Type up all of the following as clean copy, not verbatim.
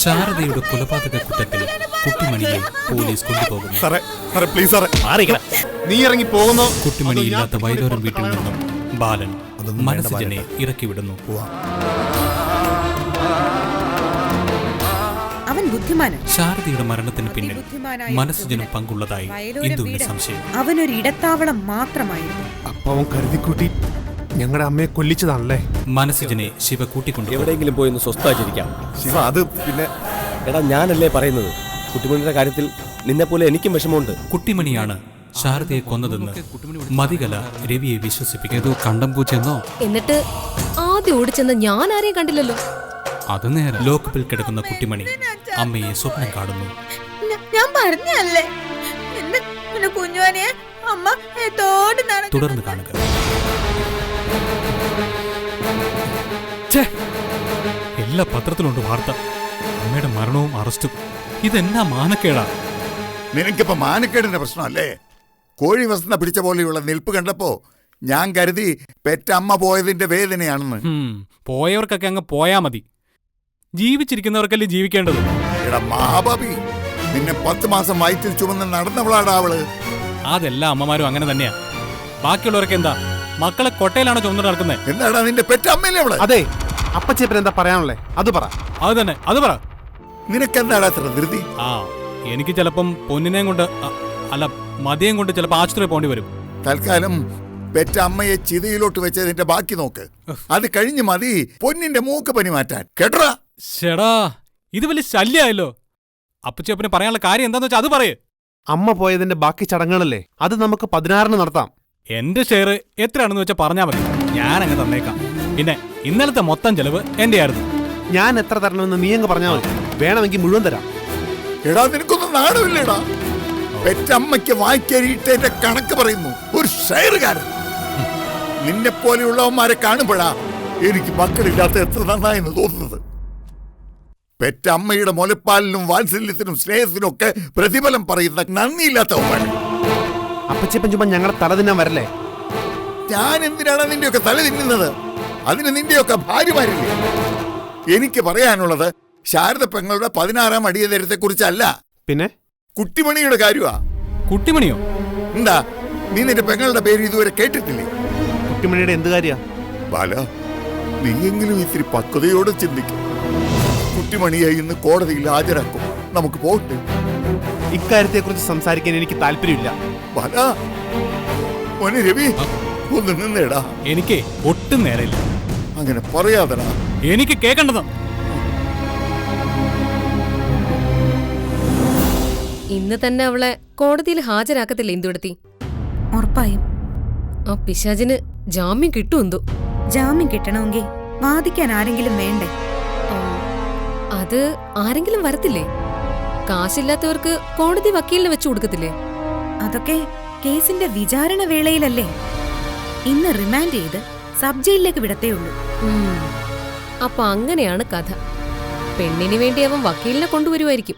ശാരദയുടെ കൊലപാതക കുറ്റത്തിൽ കുട്ടിമണിയെ പോലീസ് കൊണ്ടുപോകുന്നു. നീ ഇറങ്ങി പോകുന്നു. കുട്ടിമണിയില്ലാത്ത വൈലോരം വീട്ടിൽ നിന്നും ബാലൻ മനസ്സിനെ ഇറക്കിവിടുന്നു. അവൻ ബുദ്ധിമാനാണ്. ശാരദയുടെ മരണത്തിന് പിന്നിൽ മനസ്സിനും പങ്കുള്ളതായി ഇന്ദുവിന് സംശയം. അവനൊരു ഇടത്താവളം മാത്രമായിരുന്നു. അപ്പൊ അവൻ കരുതിക്കൂട്ടി ഞങ്ങളുടെ അമ്മയെ കൊല്ലിച്ചതാണല്ലേ? മനസ്സിനെ ശിവ കൂട്ടിക്കൊണ്ടു. എവിടെയെങ്കിലും പോയി ഒന്ന് സ്വസ്ഥാചരിക്കാം. ശിവ, അത് പിന്നെ എടാ, ഞാനല്ലേ പറയുന്നത്, കുട്ടിമണിയുടെ കാര്യത്തിൽ നിന്നെ പോലെ എനിക്കും വിഷമമുണ്ട്. കുട്ടിമണിയാണ് ശാരദയെ കൊന്നതെന്ന് മതികല രവിയെ വിശ്വസിപ്പിക്കുന്നു. കണ്ടം പൂച്ചെന്നോ? എന്നിട്ട് ആദ്യം ഓടിച്ചെന്ന് ഞാൻ ആരെയും കണ്ടില്ലല്ലോ. അത് നേരം ലോക്കപ്പിൽ കിടക്കുന്ന കുട്ടിമണി അമ്മയെ സ്വപ്നം കാണുന്നു. ഞാൻ പറഞ്ഞല്ലേ കുഞ്ഞുവനെ അമ്മ തുടർന്ന് കാണുക. എല്ലാ പത്രത്തിലുണ്ട് വാർത്ത. അമ്മയുടെ മരണവും അറസ്റ്റും. ഇതെന്നാ മാനക്കേടാ? നിനക്കിപ്പോ മാനക്കേടിന്റെ പ്രശ്നമല്ലേ? കോഴി വസന്ത പിടിച്ച പോലെയുള്ള നിൽപ്പ് കണ്ടപ്പോ ഞാൻ കരുതി പെറ്റമ്മ പോയതിന്റെ വേദനയാണെന്ന്. പോയവർക്കൊക്കെ അങ്ങ് പോയാ മതി. ജീവിച്ചിരിക്കുന്നവർക്കല്ലേ ജീവിക്കേണ്ടത്. എടാ മഹാഭാബി, നിന്നെ 10 മാസം വയറ്റിൽ ചുമന്ന് നടന്നവളാടാ അവള്. അതെല്ലാ അമ്മമാരും അങ്ങനെ തന്നെയാ. ബാക്കിയുള്ളവരൊക്കെ എന്താ, മക്കളെ കൊട്ടയിലാണോ ചുമന്ന് നടക്കുന്നത്? എന്താടാ നിന്റെ പെറ്റമ്മയല്ലേ അവള്? അതെ, അപ്പച്ചേപ്പൻ എന്താ പറയാനുള്ളേ? അത് പറ. അത് തന്നെ, അത് പറ. നിനക്കെന്താടാ അത്ര ധൃതി? എനിക്ക് ചിലപ്പം പൊന്നിനെയും കൊണ്ട് അല്ല മതിയും കൊണ്ട് ചിലപ്പോ ആശുപത്രി പോകേണ്ടി വരും. തൽക്കാലം പെറ്റമ്മയെ ചിതയിലോട്ട് വെച്ചതിന്റെ ബാക്കി നോക്ക്. അത് കഴിഞ്ഞ് മതി പൊന്നിന്റെ മൂക്ക് പനി മാറ്റാൻ. കേട്ടറാ? ചേടാ, ഇത് വലിയ ശല്യായല്ലോ. അപ്പച്ചേപ്പന് പറയാനുള്ള കാര്യം എന്താന്ന് വെച്ചാൽ അത് പറയേ. അമ്മ പോയതിന്റെ ബാക്കി ചടങ്ങുകളല്ലേ, അത് നമുക്ക് 16-ന് നടത്താം. എന്റെ ഷെയർ എത്രയാണെന്ന് വെച്ചാൽ പറഞ്ഞാൽ മതി, ഞാൻ അങ്ങ് തന്നേക്കാം. പിന്നെ ഇന്നലത്തെ മൊത്തം ചെലവ് എന്റെ ആയിരുന്നു. ഞാൻ എത്ര തരണമെന്ന് നീ അങ്ങ് പറഞ്ഞാൽ മതി, വേണമെങ്കിൽ മുഴുവൻ തരാം. എടാ, നിനക്കൊന്നും നാണമില്ലേടാ? പെറ്റമ്മയ്ക്ക് വായിക്കരിയിട്ടതിന്റെ കണക്ക് പറയുന്നു ഒരു ഷെയറുകാരൻ. നിന്നെ പോലെയുള്ളവന്മാരെ കാണുമ്പോഴാ എനിക്ക് മക്കളില്ലാത്ത എത്ര നന്നായെന്ന് തോന്നുന്നത്. പെറ്റമ്മയുടെ മുലപ്പാലിനും വാത്സല്യത്തിനും സ്നേഹത്തിനും ഒക്കെ പ്രതിഫലം പറയുന്ന നന്ദിയില്ലാത്തവന്മാർ. അപ്പച്ചപ്പൻ ചുമ്മാ ഞങ്ങളെ തല തിന്നാൻ വരല്ലേ? ഞാൻ എന്തിനാണ് നിന്റെയൊക്കെ തല തിന്നുന്നത്? അതിന് നിന്റെയൊക്കെ ഭാര്യമാരില്ലേ? എനിക്ക് പറയാനുള്ളത് ശാരദ പെങ്ങളുടെ 16-ാം അടിയന്തരത്തെ കുറിച്ചല്ല, പിന്നെ കുട്ടിമണിയുടെ കാര്യമാ. കുട്ടിമണിയോ? എന്താ, നീ നിന്റെ പെങ്ങളുടെ പേര് ഇതുവരെ കേട്ടിട്ടില്ലേ? കുട്ടിമണിയുടെ എന്ത് കാര്യ? ബാല, നീയെങ്കിലും ഇത്തിരി പക്വതയോടെ ചിന്തിക്കും. കുട്ടിമണിയെ ഇന്ന് കോടതിയിൽ ഹാജരാക്കും. നമുക്ക് പോകട്ടെ. ഇക്കാര്യത്തെ കുറിച്ച് സംസാരിക്കാൻ എനിക്ക് താല്പര്യമില്ല. ബാല, മോനെ രവി, ഒന്ന് നിന്നേടാ. എനിക്ക് ഒട്ടും നേരമില്ല. അങ്ങനെ പറയാതടാ, എനിക്ക് കേൾക്കേണ്ടതാ. ഇന്ന് തന്നെ അവളെ കോടതിയിൽ ഹാജരാക്കത്തില്ല ഇന്ദുവെടുത്തി? ഉറപ്പായും. ആ പിശാചിന് ജാമ്യം കിട്ടുമെന്തോ. ജാമ്യം കിട്ടണമെങ്കിൽ വാദിക്കാൻ ആരെങ്കിലും വേണ്ടേ? അത് ആരെങ്കിലും വരത്തില്ലേ? കാശില്ലാത്തവർക്ക് കോടതി വക്കീലിനെ വെച്ചു കൊടുക്കത്തില്ലേ? അതൊക്കെ കേസിന്റെ വിചാരണ വേളയിലല്ലേ. ഇന്ന് റിമാൻഡ് ചെയ്ത് സബ് ജയിലിലേക്ക് വിടത്തേ ഉള്ളൂ. അപ്പൊ അങ്ങനെയാണ് കഥ. പെണ്ണിന് വേണ്ടി അവൻ വക്കീലിനെ കൊണ്ടുവരുമായിരിക്കും.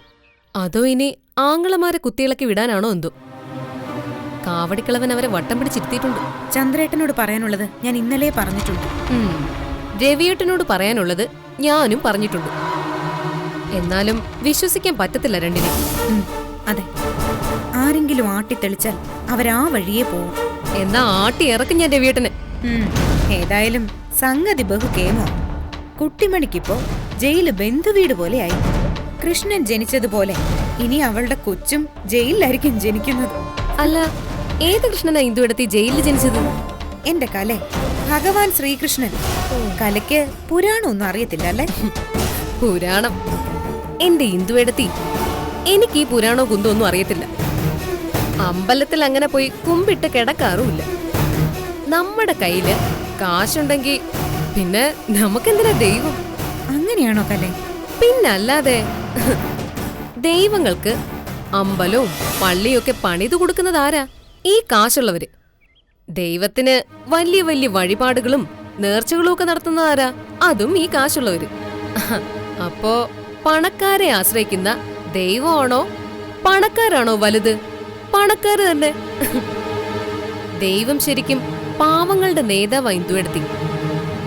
അതോ ഇനി ആങ്ങളമാരെ കുത്തിയിളക്കി വിടാനാണോ എന്തോ? കാവടിക്കളവൻ അവരെ വട്ടം പിടിച്ചിരുത്തിയിട്ടുണ്ട്. ചന്ദ്രേട്ടനോട് പറയാനുള്ളത് ഞാൻ ഇന്നലെ പറഞ്ഞിട്ടുണ്ട്. രവിയേട്ടനോട് പറയാനുള്ളത് ഞാനും പറഞ്ഞിട്ടുണ്ട്. എന്നാലും വിശ്വസിക്കാൻ പറ്റത്തില്ല രണ്ടിനെ. അതെ, ആരെങ്കിലും ആട്ടിത്തെളിച്ചാൽ അവരാ വഴിയെ പോവും. എന്നാ ആട്ടി ഇറക്കും ഞാൻ രവിയേട്ടന്. ഏതായാലും സംഗതി ബഹു കേമോ. കുട്ടിമണിക്കിപ്പോ ജയില് ബന്ധുവീട് പോലെയായി. കൃഷ്ണൻ ജനിച്ചതുപോലെ ഇനി അവളുടെ കൊച്ചും ജയിലിലായിരിക്കും ജനിക്കുന്നത്. അല്ല, ഏത് കൃഷ്ണനാ ഇന്ദുവെടുത്തി ജയിലിൽ ജനിച്ചത്? എന്റെ കല ഭഗവാൻ ശ്രീകൃഷ്ണൻ. കലയ്ക്ക് പുരാണം ഒന്നും അറിയത്തില്ല അല്ലേ? പുരാണം? എന്റെ ഇന്ദുവെടുത്തി, എനിക്ക് ഈ പുരാണോ കുന്തോ അറിയത്തില്ല. അമ്പലത്തിൽ അങ്ങനെ പോയി കുമ്പിട്ട് കിടക്കാറുമില്ല. നമ്മുടെ കയ്യില് കാശുണ്ടെങ്കിൽ പിന്നെ നമുക്കെന്തിനാ ദൈവം? അങ്ങനെയാണോ കല? പിന്നല്ലാതെ. ദൈവങ്ങൾക്ക് അമ്പലവും പള്ളിയൊക്കെ പണിതു കൊടുക്കുന്നത് ആരാ? ഈ കാശുള്ളവര്. ദൈവത്തിന് വലിയ വലിയ വഴിപാടുകളും നേർച്ചകളും ഒക്കെ നടത്തുന്നത് ആരാ? അതും ഈ കാശുള്ളവര്. അപ്പോ പണക്കാരെ ആശ്രയിക്കുന്ന ദൈവമാണോ പണക്കാരാണോ വലുത്? പണക്കാര് തന്നെ. ദൈവം ശരിക്കും പാവങ്ങളുടെ നേതാവായി ഇന്ദുവെടുത്തി,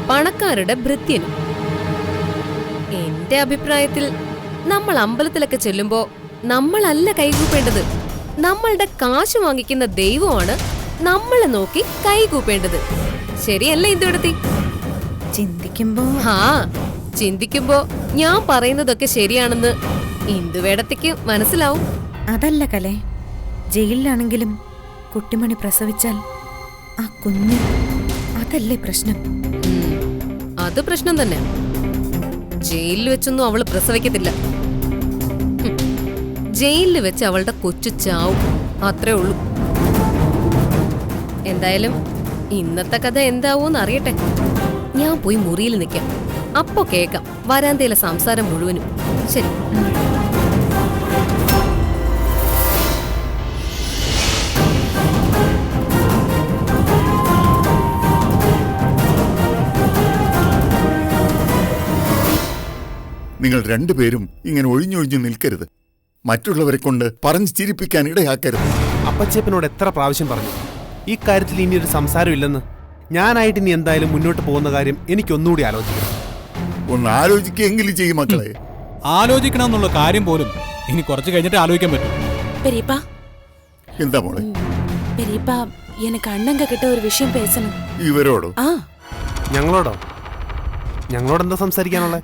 പണക്കാരുടെ ഭൃത്യനും. എന്റെ അഭിപ്രായത്തിൽ നമ്മൾ അമ്പലത്തിലൊക്കെ ചെല്ലുമ്പോ നമ്മളല്ല കൈകൂപ്പേണ്ടത്. നമ്മളുടെ കാശ് വാങ്ങിക്കുന്ന ദൈവമാണ് നമ്മളെ നോക്കി കൈകൂപ്പേണ്ടത്. ശരിയല്ലേ ഇന്ദുവേടത്തി? ചിന്തിക്കുമ്പോ ചിന്തിക്കുമ്പോ ഞാൻ പറയുന്നതൊക്കെ ശരിയാണെന്ന് ഇന്ദുവേടത്തിക്ക് മനസ്സിലാവും. അതല്ല കലേ, ജയിലിലാണെങ്കിലും കുട്ടിമണി പ്രസവിച്ചാൽ ആ കുഞ്ഞ്, അതല്ലേ പ്രശ്നം? അത് പ്രശ്നം തന്നെ. ജയിലിൽ വെച്ചൊന്നും അവള് പ്രസവിക്കത്തില്ല. ജയിലിൽ വെച്ച് അവളുടെ കൊച്ചു ചാവും, അത്രേ ഉള്ളൂ. എന്തായാലും ഇന്നത്തെ കഥ എന്താവൂന്ന് അറിയട്ടെ. ഞാൻ പോയി മുറിയിൽ നിൽക്കാം, അപ്പോ കേക്കാം വരാന്തയിലെ സംസാരം മുഴുവനും. ശരി. നിങ്ങൾ രണ്ടുപേരും ഇങ്ങനെ ഒഴിഞ്ഞൊഴിഞ്ഞു നിൽക്കരുത്. മറ്റുള്ളവരെ കൊണ്ട് പറഞ്ഞു ചിരിപ്പിക്കാൻ ഇടയാക്കരുത്. അപ്പച്ചേപ്പനോട് എത്ര പ്രാവശ്യം പറഞ്ഞു ഈ കാര്യത്തിൽ ഇനി ഒരു സംസാരമില്ലെന്ന്. ഞാനായിട്ട് ഇനി എന്തായാലും മുന്നോട്ട് പോകുന്ന കാര്യം എനിക്കൊന്നുകൂടി ആലോചിക്കണം. ഒന്ന് ആലോചിക്കെങ്കിലും ചെയ്യും മക്കളെ. ആലോചിക്കണമെന്നുള്ള കാര്യം പോലും ഇനി കുറച്ച് കഴിഞ്ഞിട്ട് ആലോചിക്കാൻ പറ്റും. பெரியப்பா എന്താ മോളെ? பெரியப்பா எனக்கு அண்ணங்க கிட்ட ஒரு விஷயம் பேசணும். ഇവരോടോ? ஆ ഞങ്ങളോടോ? ഞങ്ങളോടെന്താ സംസാരിക്കാനുള്ളത്?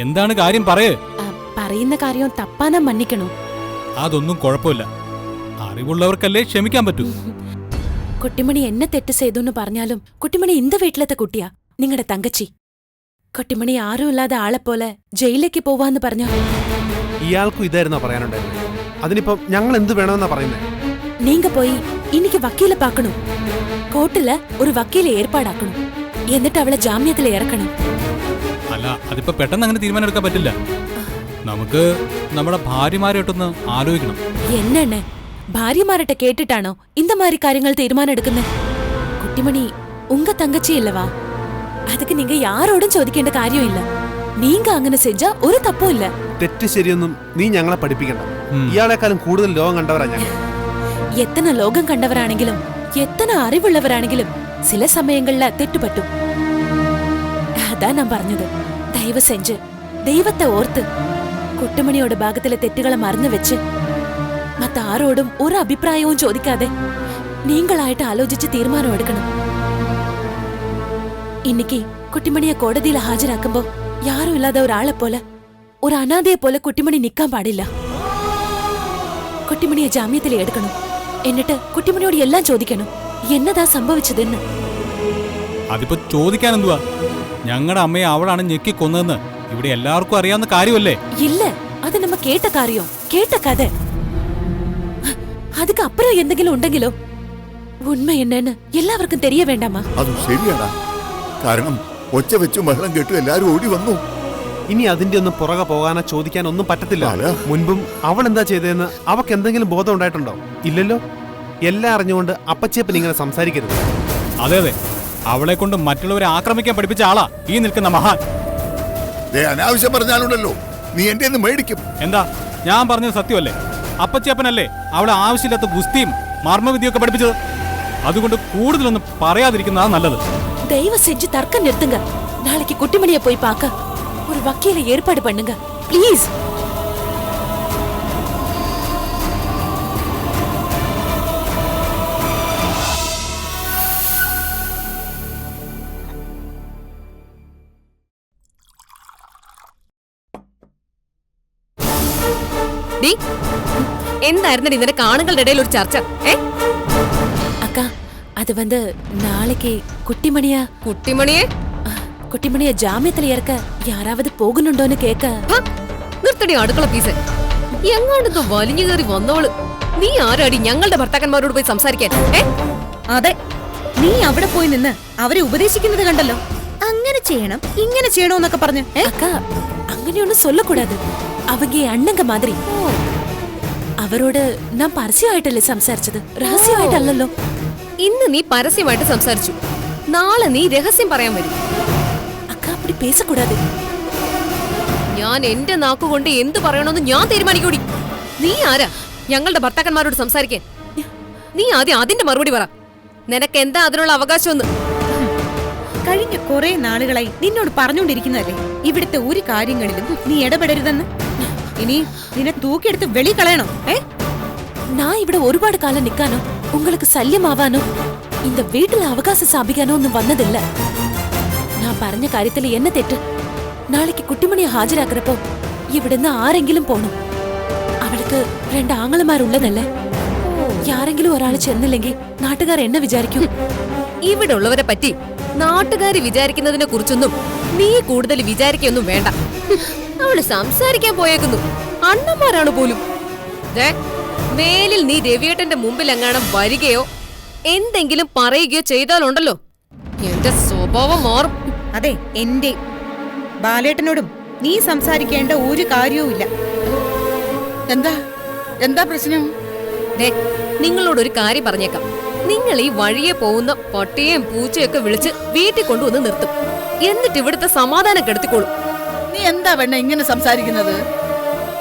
എന്താണ് കാര്യം പറയേ. പറയുന്ന കാര്യം തപ്പാനാ മன்னிக்கணும். അതൊന്നും കുഴപ്പമില്ല, അറിവുള്ളവർക്കല്ലേ ക്ഷമിക്കാൻ പറ്റൂ. കുട്ടിമണി എന്നെ തെറ്റ് ചെയ്തു പറഞ്ഞാലും കുട്ടിമണി ഇന്ത വീട്ടിലത്തെ കുട്ടിയാ, നിങ്ങളുടെ തങ്കച്ചി. കുട്ടിമണി ആരും ഇല്ലാതെ ആളെ പോലെ ജയിലിലേക്ക് പോവാന്ന് പറഞ്ഞോ. ഇയാൾക്കും ഇതായിരുന്നോ പറയാനുണ്ടായിരുന്നത്? അതിനിപ്പം ഞങ്ങൾ എന്ത് വേണമെന്നാ പറയുന്നത്? നീങ്ക പോയി ഇനിക്ക് വക്കീലെ പാക്കണം, കോർട്ടില് ഒരു വക്കീലെ ഏർപ്പാടാക്കണം, എന്നിട്ട് അവളെ ജാമ്യത്തിൽ ഇറക്കണം. അല്ല, അതിപ്പോ പെട്ടെന്ന് അങ്ങനെ തീരുമാനം എടുക്കാൻ പറ്റില്ല. നമുക്ക് നമ്മുടെ ഭാര്യമാരായിട്ടൊന്ന് ആലോചിക്കണം. എന്നെ ഭാര്യമാരട്ടെ കേട്ടിട്ടാണോ இந்த மாதிரி കാര്യങ്ങൾ തീരുമാനം എടുക്കുന്നത്? കുട്ടിമണി ഉങ്ക തങ്കച്ചിയല്ലവാ, அதுக்கு நீங்க யாரோடும் ചോദിക്കേണ്ട കാര്യമില്ല. നീങ്ക അങ്ങനെ സെഞ്ചാ ഒരു തപ്പും ഇല്ല. തെറ്റ് ശരിയൊന്നും നീ ഞങ്ങളെ പഠിപ്പിക്കണ്ട. ഇയാളെക്കാളും കൂടുതൽ ലോകം കണ്ടവരാ ഞങ്ങൾ. എത്തന ലോകം കണ്ടവരാണെങ്കിലും എത്തന അറിവുള്ളവരാണെങ്കിലും ചില സമയങ്ങളില് തെറ്റുപറ്റും. അതാ ഞാൻ പറഞ്ഞത്, ദയവ് സെഞ്ച് ദൈവത്തെ ഓർത്ത് കുട്ടിമണിയോട് ഭാഗത്തിലെ തെറ്റുകളെ മറന്നു വെച്ച് മറ്റാരോടും ഒരു അഭിപ്രായവും ചോദിക്കാതെ നീങ്ങളായിട്ട് ആലോചിച്ച് തീരുമാനം എടുക്കണം. இன்னைக்கு കുട്ടിമണിയെ കോടതിയിൽ ഹാജരാക്കുമ്പോ യാരും ഇല്ലാതെ ഒരാളെ പോലെ, ഒരു അനാഥയെ പോലെ കുട്ടിമണി നിൽക്കാൻ പാടില്ല. കുട്ടിമണിയെ ജാമ്യത്തിൽ എടുക്കണം. എന്നിട്ട് കുട്ടിമണിയോട് എല്ലാം ചോദിക്കണം, എന്നതാ സംഭവിച്ചതെന്ന്. അതിപ്പോ ചോദിക്കാൻ എന്തുവാ? ഞങ്ങളുടെ അമ്മയെ അവളാണ് ഞെക്കി കൊന്നതെന്ന് ഇവിടെ എല്ലാവർക്കും അറിയാവുന്ന കാര്യമല്ലേ? ഇല്ല, അത് നമ്മ കേട്ട കാര്യം, കേട്ട കഥ. அதுக்கு அப்புறம் എന്തെങ്കിലും ഉണ്ടെങ്കിലോ? ഉണ്മ എന്നു എല്ലാവർക്കും തെരിയ വേണ്ടാമാ? അത് ശരിയാടാ. കാരണം ഒച്ച വെച്ചും ബഹളം കേട്ടു എല്ലാരും ഓടി വന്നു. ഇനി അതിന്റെ ഒന്നും പുറകെ പോകാനോ ചോദിക്കാനോ ഒന്നും പറ്റത്തില്ല. അല്ല. മുൻപും അവൾ എന്താ ചെയ്തതെന്ന് അവക്ക് എന്തെങ്കിലും ബോധം ഉണ്ടായിട്ടുണ്ടോ? ഇല്ലല്ലോ. എല്ലാം അറിഞ്ഞുകൊണ്ട് അപ്പച്ചേപ്പൻ ഇങ്ങനെ സംസാരിക്കരുത്. അതെ അതെ, അവളെ കൊണ്ട് മറ്റുള്ളവരെ ആക്രമിക്കാൻ പഠിപ്പിച്ച ആളാ ഈ നിൽക്കുന്ന മഹാൻ. അനാവശ്യം പറഞ്ഞാലുണ്ടല്ലോ നീ എന്റെ മേടിക്കും. എന്താ ഞാൻ പറഞ്ഞത് സത്യമല്ലേ? അപ്പച്ചപ്പനല്ലേ അവളെ ആവശ്യമില്ലാത്ത ഗുസ്തിയും മർമ്മവിദ്യയൊക്കെ പഠിപ്പിച്ചത്? അതുകൊണ്ട് കൂടുതലൊന്നും പറയാതിരിക്കുന്നതാ നല്ലത്. ദയവ് സെഞ്ച് തർക്കം നിർത്തുക. നാളേക്ക് കുട്ടിമണിയെ പോയി പാക്ക ഒരു വക്കീലെ ഏർപ്പാട് பண்ணுங்க പ്ലീസ്. എന്തായിരുന്നു നിന്റെ കാണുകളുടെ ഇടയിൽ ഒരു ചർച്ച? அக்கா அது வந்து நாளைக்கு കുട്ടിമണിയെ ജാമ്യത്തിൽ ഇറക്ക യാരാവത് പോകുന്നുണ്ടോന്ന് കേക്ക. നിർത്തടി അടുക്കള പീസ്. എങ്ങാണ്ടൊക്കെ വലിഞ്ഞു കയറി വന്നവള്. നീ ആരാടി ഞങ്ങളുടെ ഭർത്താക്കന്മാരോട് പോയി സംസാരിക്കാൻ? അതെ, നീ അവിടെ പോയി നിന്ന് അവരെ ഉപദേശിക്കുന്നത് കണ്ടല്ലോ. അങ്ങനെ ചെയ്യണം, ഇങ്ങനെ ചെയ്യണോന്നൊക്കെ പറഞ്ഞു. அக்கா അങ്ങനെയൊന്നും சொல்லக்கூடாது. அவங்க അണ്ണങ്ക മാതിരി. അവരോട് ഞാൻ പരസ്യമായിട്ടല്ലേ സംസാരിച്ചത്, രഹസ്യമായിട്ടല്ലോ. ഇന്ന് നീ പരസ്യമായിട്ട് സംസാരിച്ചു, നാളെ നീ രഹസ്യം പറയാൻ വരും. അക്ക അപ്പടി പേസക്കൂടാതെ. ഞാൻ എന്റെ നാക്കുകൊണ്ട് എന്ത് പറയണമെന്ന് ഞാൻ തീരുമാനിക്കൂടി. നീ ആരാ ഞങ്ങളുടെ ഭർത്താക്കന്മാരോട് സംസാരിക്കാൻ? നീ ആദ്യം അതിന്റെ മറുപടി പറ. നിനക്ക് എന്താ അതിനുള്ള അവകാശമെന്ന്? കഴിഞ്ഞ കുറെ നാളുകളായി നിന്നോട് പറഞ്ഞുകൊണ്ടിരിക്കുന്നതല്ലേ ഇവിടുത്തെ ഒരു കാര്യങ്ങളിലും നീ ഇടപെടരുതെന്ന്. ഇനി നിന്നെ തൂക്കിയെടുത്ത് വെളി കളയണോ? நான் ഇവിടെ ഒരുപാട് കാലം നിൽക്കാനോ உங்களுக்கு സല്യമാവാനോ இந்த വീട്ടിലെ അവകാശം സ്ഥാപിക്കാനോ ഒന്നും വന്നതില്ല. ഞാൻ പറഞ്ഞ കാര്യത്തിൽ എന്നെ തെറ്റ്. നാളേക്ക് കുട്ടിമണിയെ ഹാജരാക്കുന്നപ്പോ ഇവിടുന്ന് ആരെങ്കിലും പോണം. അവൾക്ക് 2 ആങ്ങളമാരുള്ളതല്ലേ. ആരെങ്കിലും ഒരാൾ ചെന്നില്ലെങ്കിൽ നാട്ടുകാർ എന്നെ വിചാരിക്കും. ഇവിടെ ഉള്ളവരെ പറ്റി നാട്ടുകാര് വിചാരിക്കുന്നതിനെ കുറിച്ചൊന്നും നീ കൂടുതൽ വിചാരിക്കൊന്നും വേണ്ട. അവള് സംസാരിക്കാൻ പോയേക്കുന്നു. അണ്ണന്മാരാണ് പോലും. ദേ, മേലിൽ നീ രവിയേട്ടന്റെ മുമ്പിൽ എങ്ങാനും വരികയോ എന്തെങ്കിലും പറയുകയോ ചെയ്താലുണ്ടല്ലോ എന്റെ സ്വഭാവം മാറും. അതെ, എന്റെ ബാലേട്ടനോടും നീ സംസാരിക്കേണ്ട ഒരു കാര്യവുമില്ല. എന്താ എന്താ പ്രശ്നം? ദേ, നിങ്ങളോടൊരു കാര്യം പറഞ്ഞേക്കാം. നിങ്ങൾ ഈ വഴിയെ പോകുന്ന പട്ടിയെയും പൂച്ചയൊക്കെ വിളിച്ച് വീട്ടിൽ കൊണ്ടുവന്ന് നിർത്തും. എന്നിട്ട് ഇവിടുത്തെ സമാധാനം കെടുത്തിക്കോളും. നീ എന്താ വേണ്ട ഇങ്ങനെ സംസാരിക്കുന്നത്?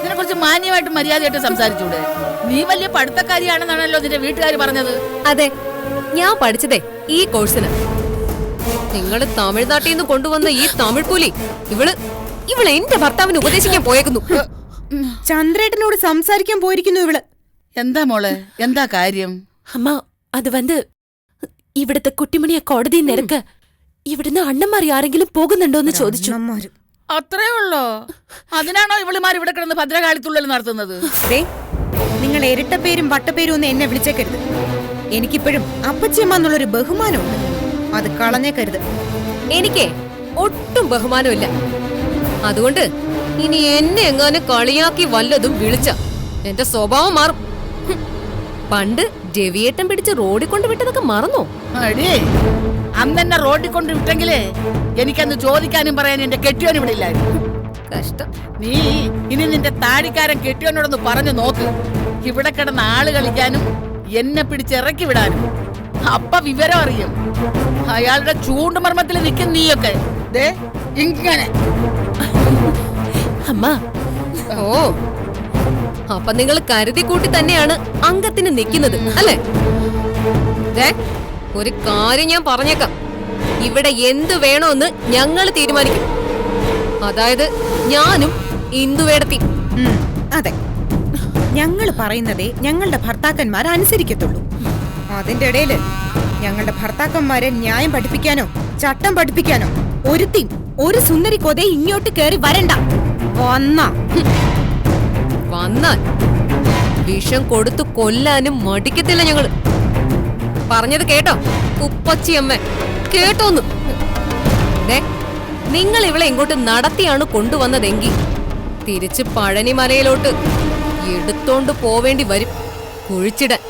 നിന്നെ കുറച്ച് മാന്യമായിട്ട് മര്യാദയായിട്ട് സംസാരിച്ചൂടെ? നീ വലിയ പഠിത്തക്കാരിയാണെന്നാണല്ലോ നിന്റെ വീട്ടുകാർ പറഞ്ഞത്. അതെ, ഞാൻ പഠിച്ചതേ ഈ കോഴ്സിന്. നിങ്ങള് തമിഴ്നാട്ടിൽ നിന്ന് കൊണ്ടുവന്ന ഈ തമിഴ് കൂലി ഇവള് എന്റെ ഭർത്താവിന് ഉപദേശിക്കാൻ പോയേക്കുന്നു. ചന്ദ്രേട്ടനോട് സംസാരിക്കാൻ പോയിരിക്കുന്നു ഇവള്. എന്താ മോളെ, എന്താ കാര്യം? അമ്മ, അത് ഇവിടുത്തെ കുട്ടിമണിയെ കോടതിയിൽ നിരക്ക് ഇവിടുന്ന് അണ്ണന്മാർ ആരെങ്കിലും പോകുന്നുണ്ടോന്ന് ചോദിച്ചു. അത്രേ ഉള്ളോ? അതിനാണോ ഇവളുമാർ ഇവിടെ കിടന്ന് ഭദ്രകാളിത്തുള്ളൽ നടത്തുന്നത്? നിങ്ങൾ ഇരട്ടപ്പേരും വട്ടപ്പേരും ഒന്നും എന്നെ വിളിച്ചേക്കരുത്. എനിക്കിപ്പോഴും അപ്പച്ചിയമ്മ എന്നുള്ളൊരു ബഹുമാനമുണ്ട്. അത് കളഞ്ഞേക്കരുത്. എനിക്ക് ഒട്ടും ബഹുമാനമില്ല. അതുകൊണ്ട് ഇനി എന്നെ എങ്ങാനും കളിയാക്കി വല്ലതും വിളിച്ച എന്റെ സ്വഭാവം മാറും. പണ്ട് രവിയേട്ടൻ പിടിച്ച് റോഡിൽ കൊണ്ട് വിട്ടതൊക്കെ മറന്നോ? അടി, അന്നെന്നെ റോഡിൽ കൊണ്ട് വിട്ടെങ്കിലേ എനിക്കന്ന് ചോദിക്കാനും പറയാനും എന്റെ കെട്ടിയോൻ ഇവിടെ ഇല്ലായിരുന്നു. കഷ്ടം. നീ ഇനി നിന്റെ താടിക്കാരൻ കെട്ടിയോനോടൊന്ന് പറഞ്ഞു നോക്ക്. ഇവിടെ കിടന്ന് ആള് കളിക്കാനും എന്നെ പിടിച്ചിറക്കി വിടാനും. അപ്പ വിവരം അറിയും. അയാളുടെ ചൂണ്ടുമർമ്മത്തിൽ നിൽക്കും നീയൊക്കെ. ദേ ഇങ്ങനെ. അമ്മ, ഓ, അപ്പൊ നിങ്ങൾ കരുതി കൂട്ടി തന്നെയാണ് അംഗത്തിന് നിൽക്കുന്നത് അല്ലേ? ഒരു കാര്യം ഞാൻ പറഞ്ഞേക്കാം. ഇവിടെ എന്തു വേണോന്ന് ഞങ്ങൾ തീരുമാനിക്കും. അതായത് ഞാനും ഇന്ദുവേടത്തി. അതെ, ഞങ്ങൾ പറയുന്നതേ ഞങ്ങളുടെ ഭർത്താക്കന്മാർ അനുസരിക്കത്തുള്ളൂ. അതിന്റെ ഇടയില് ഞങ്ങളുടെ ഭർത്താക്കന്മാരെ ന്യായം പഠിപ്പിക്കാനോ ചട്ടം പഠിപ്പിക്കാനോ ഒരു സുന്ദരി കൊതേ ഇങ്ങോട്ട് കേറി വരണ്ട. വന്നാൽ വിഷം കൊടുത്തു കൊല്ലാനും മടിക്കത്തില്ല ഞങ്ങള്. പറഞ്ഞത് കേട്ടോ ഉപ്പച്ചിയമ്മ? കേട്ടോന്നു. നിങ്ങൾ ഇവളെ ഇങ്ങോട്ട് നടത്തിയാണ് കൊണ്ടുവന്നതെങ്കിൽ തിരിച്ച് പഴനിമലയിലോട്ട് എടുത്തോണ്ട് പോവേണ്ടി വരും. കുഴിച്ചിടാൻ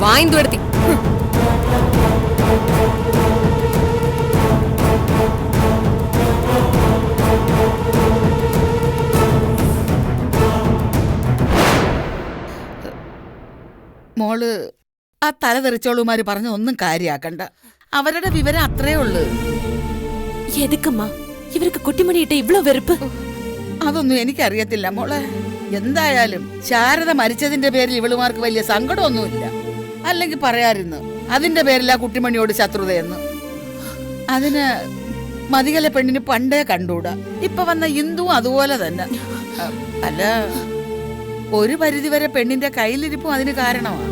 വായിന്തുവെടുത്തി. മോള് ആ തലതെറിച്ചോളുമാര് പറഞ്ഞ ഒന്നും കാര്യാക്കണ്ട. അവരുടെ വിവരം അത്രേ ഉള്ളു. എതുക്കമ്മ ഇവർക്ക് കുട്ടിമണിയിട്ട് ഇവളോ വെറുപ്പ്? അതൊന്നും എനിക്കറിയത്തില്ല മോളെ. എന്തായാലും ശാരദ മരിച്ചതിന്റെ പേരിൽ ഇവളുമാർക്ക് വലിയ സങ്കടമൊന്നുമില്ല. അല്ലെങ്കിൽ പറയാമായിരുന്നു അതിന്റെ പേരിൽ ആ കുട്ടിമണിയോട് ശത്രുതയെന്ന്. അതിന് മതികല പെണ്ണിന് പണ്ടേ കണ്ടൂടാ. ഇപ്പൊ വന്ന ഇന്ദു അതുപോലെ തന്നെ. അല്ല, ഒരു പരിധിവരെ പെണ്ണിന്റെ കയ്യിലിരിപ്പും അതിന് കാരണമാണ്.